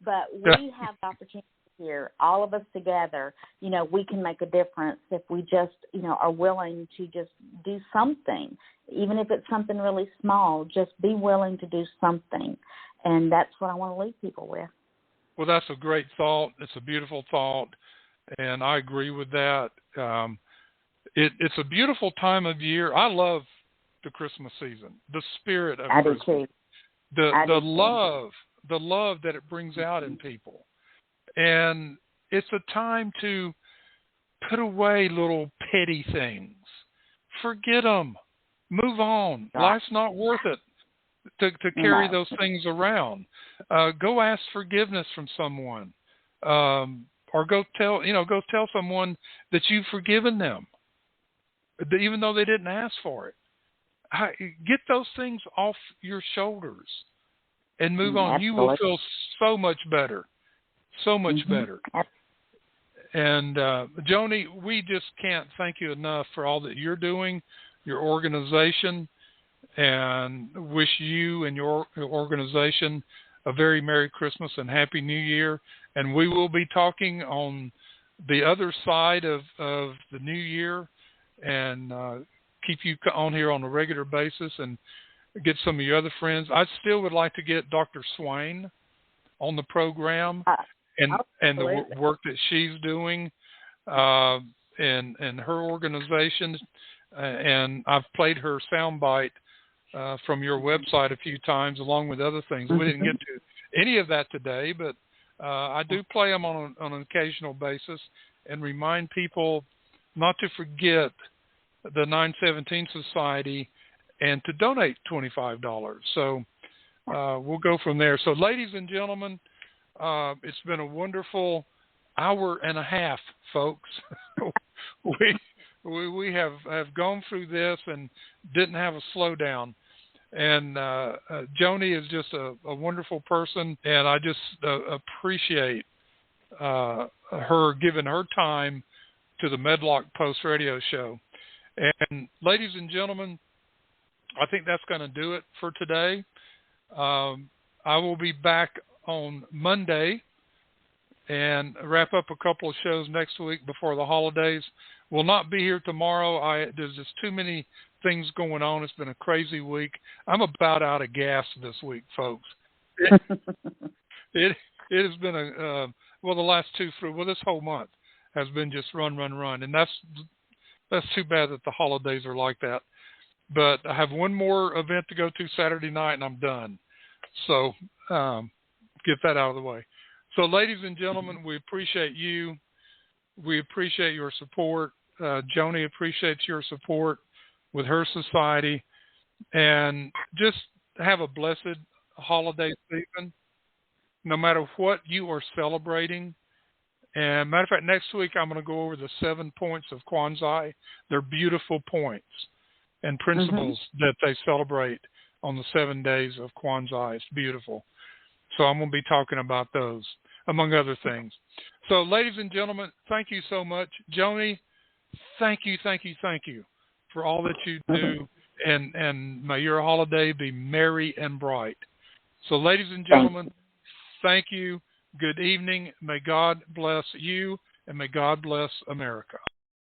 but we have the opportunity here, all of us together, we can make a difference if we just, are willing to just do something. Even if it's something really small, just be willing to do something. And that's what I want to leave people with. Well, that's a great thought. It's a beautiful thought, and I agree with that. It's a beautiful time of year. I love the Christmas season, the spirit of Christmas, too. the love that it brings out in people. And it's a time to put away little petty things. Forget them. Move on. Life's not worth it to carry those things around. Go ask forgiveness from someone, or go tell someone that you've forgiven them, even though they didn't ask for it. Get those things off your shoulders and move on. You will feel so much better. So much better. And Joni, we just can't thank you enough for all that you're doing, your organization, and wish you and your organization a very Merry Christmas and Happy New Year. And we will be talking on the other side of the new year, and keep you on here on a regular basis and get some of your other friends. I still would like to get Dr. Swain on the program. And the work that she's doing, and her organization, and I've played her soundbite from your website a few times, along with other things. We didn't get to any of that today, but I do play them on an occasional basis and remind people not to forget the 917 Society and to donate $25. So we'll go from there. So, ladies and gentlemen, it's been a wonderful hour and a half, folks. we have gone through this and didn't have a slowdown. And Joni is just a wonderful person, and I just appreciate her giving her time to the Medlock Post Radio Show. And ladies and gentlemen, I think that's going to do it for today. I will be back on Monday and wrap up a couple of shows next week before the holidays. Will not be here tomorrow. There's just too many things going on. It's been a crazy week. I'm about out of gas this week, folks. It has been the last this whole month has been just run, and that's too bad that the holidays are like that. But I have one more event to go to Saturday night, and I'm done. So get that out of the way. So, ladies and gentlemen, we appreciate you. We appreciate your support. Joni appreciates your support with her society. And just have a blessed holiday season, no matter what you are celebrating. And matter of fact, next week I'm going to go over the 7 points of Kwanzaa. They're beautiful points and principles that they celebrate on the 7 days of Kwanzaa. It's beautiful. So I'm going to be talking about those, among other things. So, ladies and gentlemen, thank you so much. Joni, thank you for all that you do and may your holiday be merry and bright. So, ladies and gentlemen, thank you. Good evening. May God bless you, and may God bless America.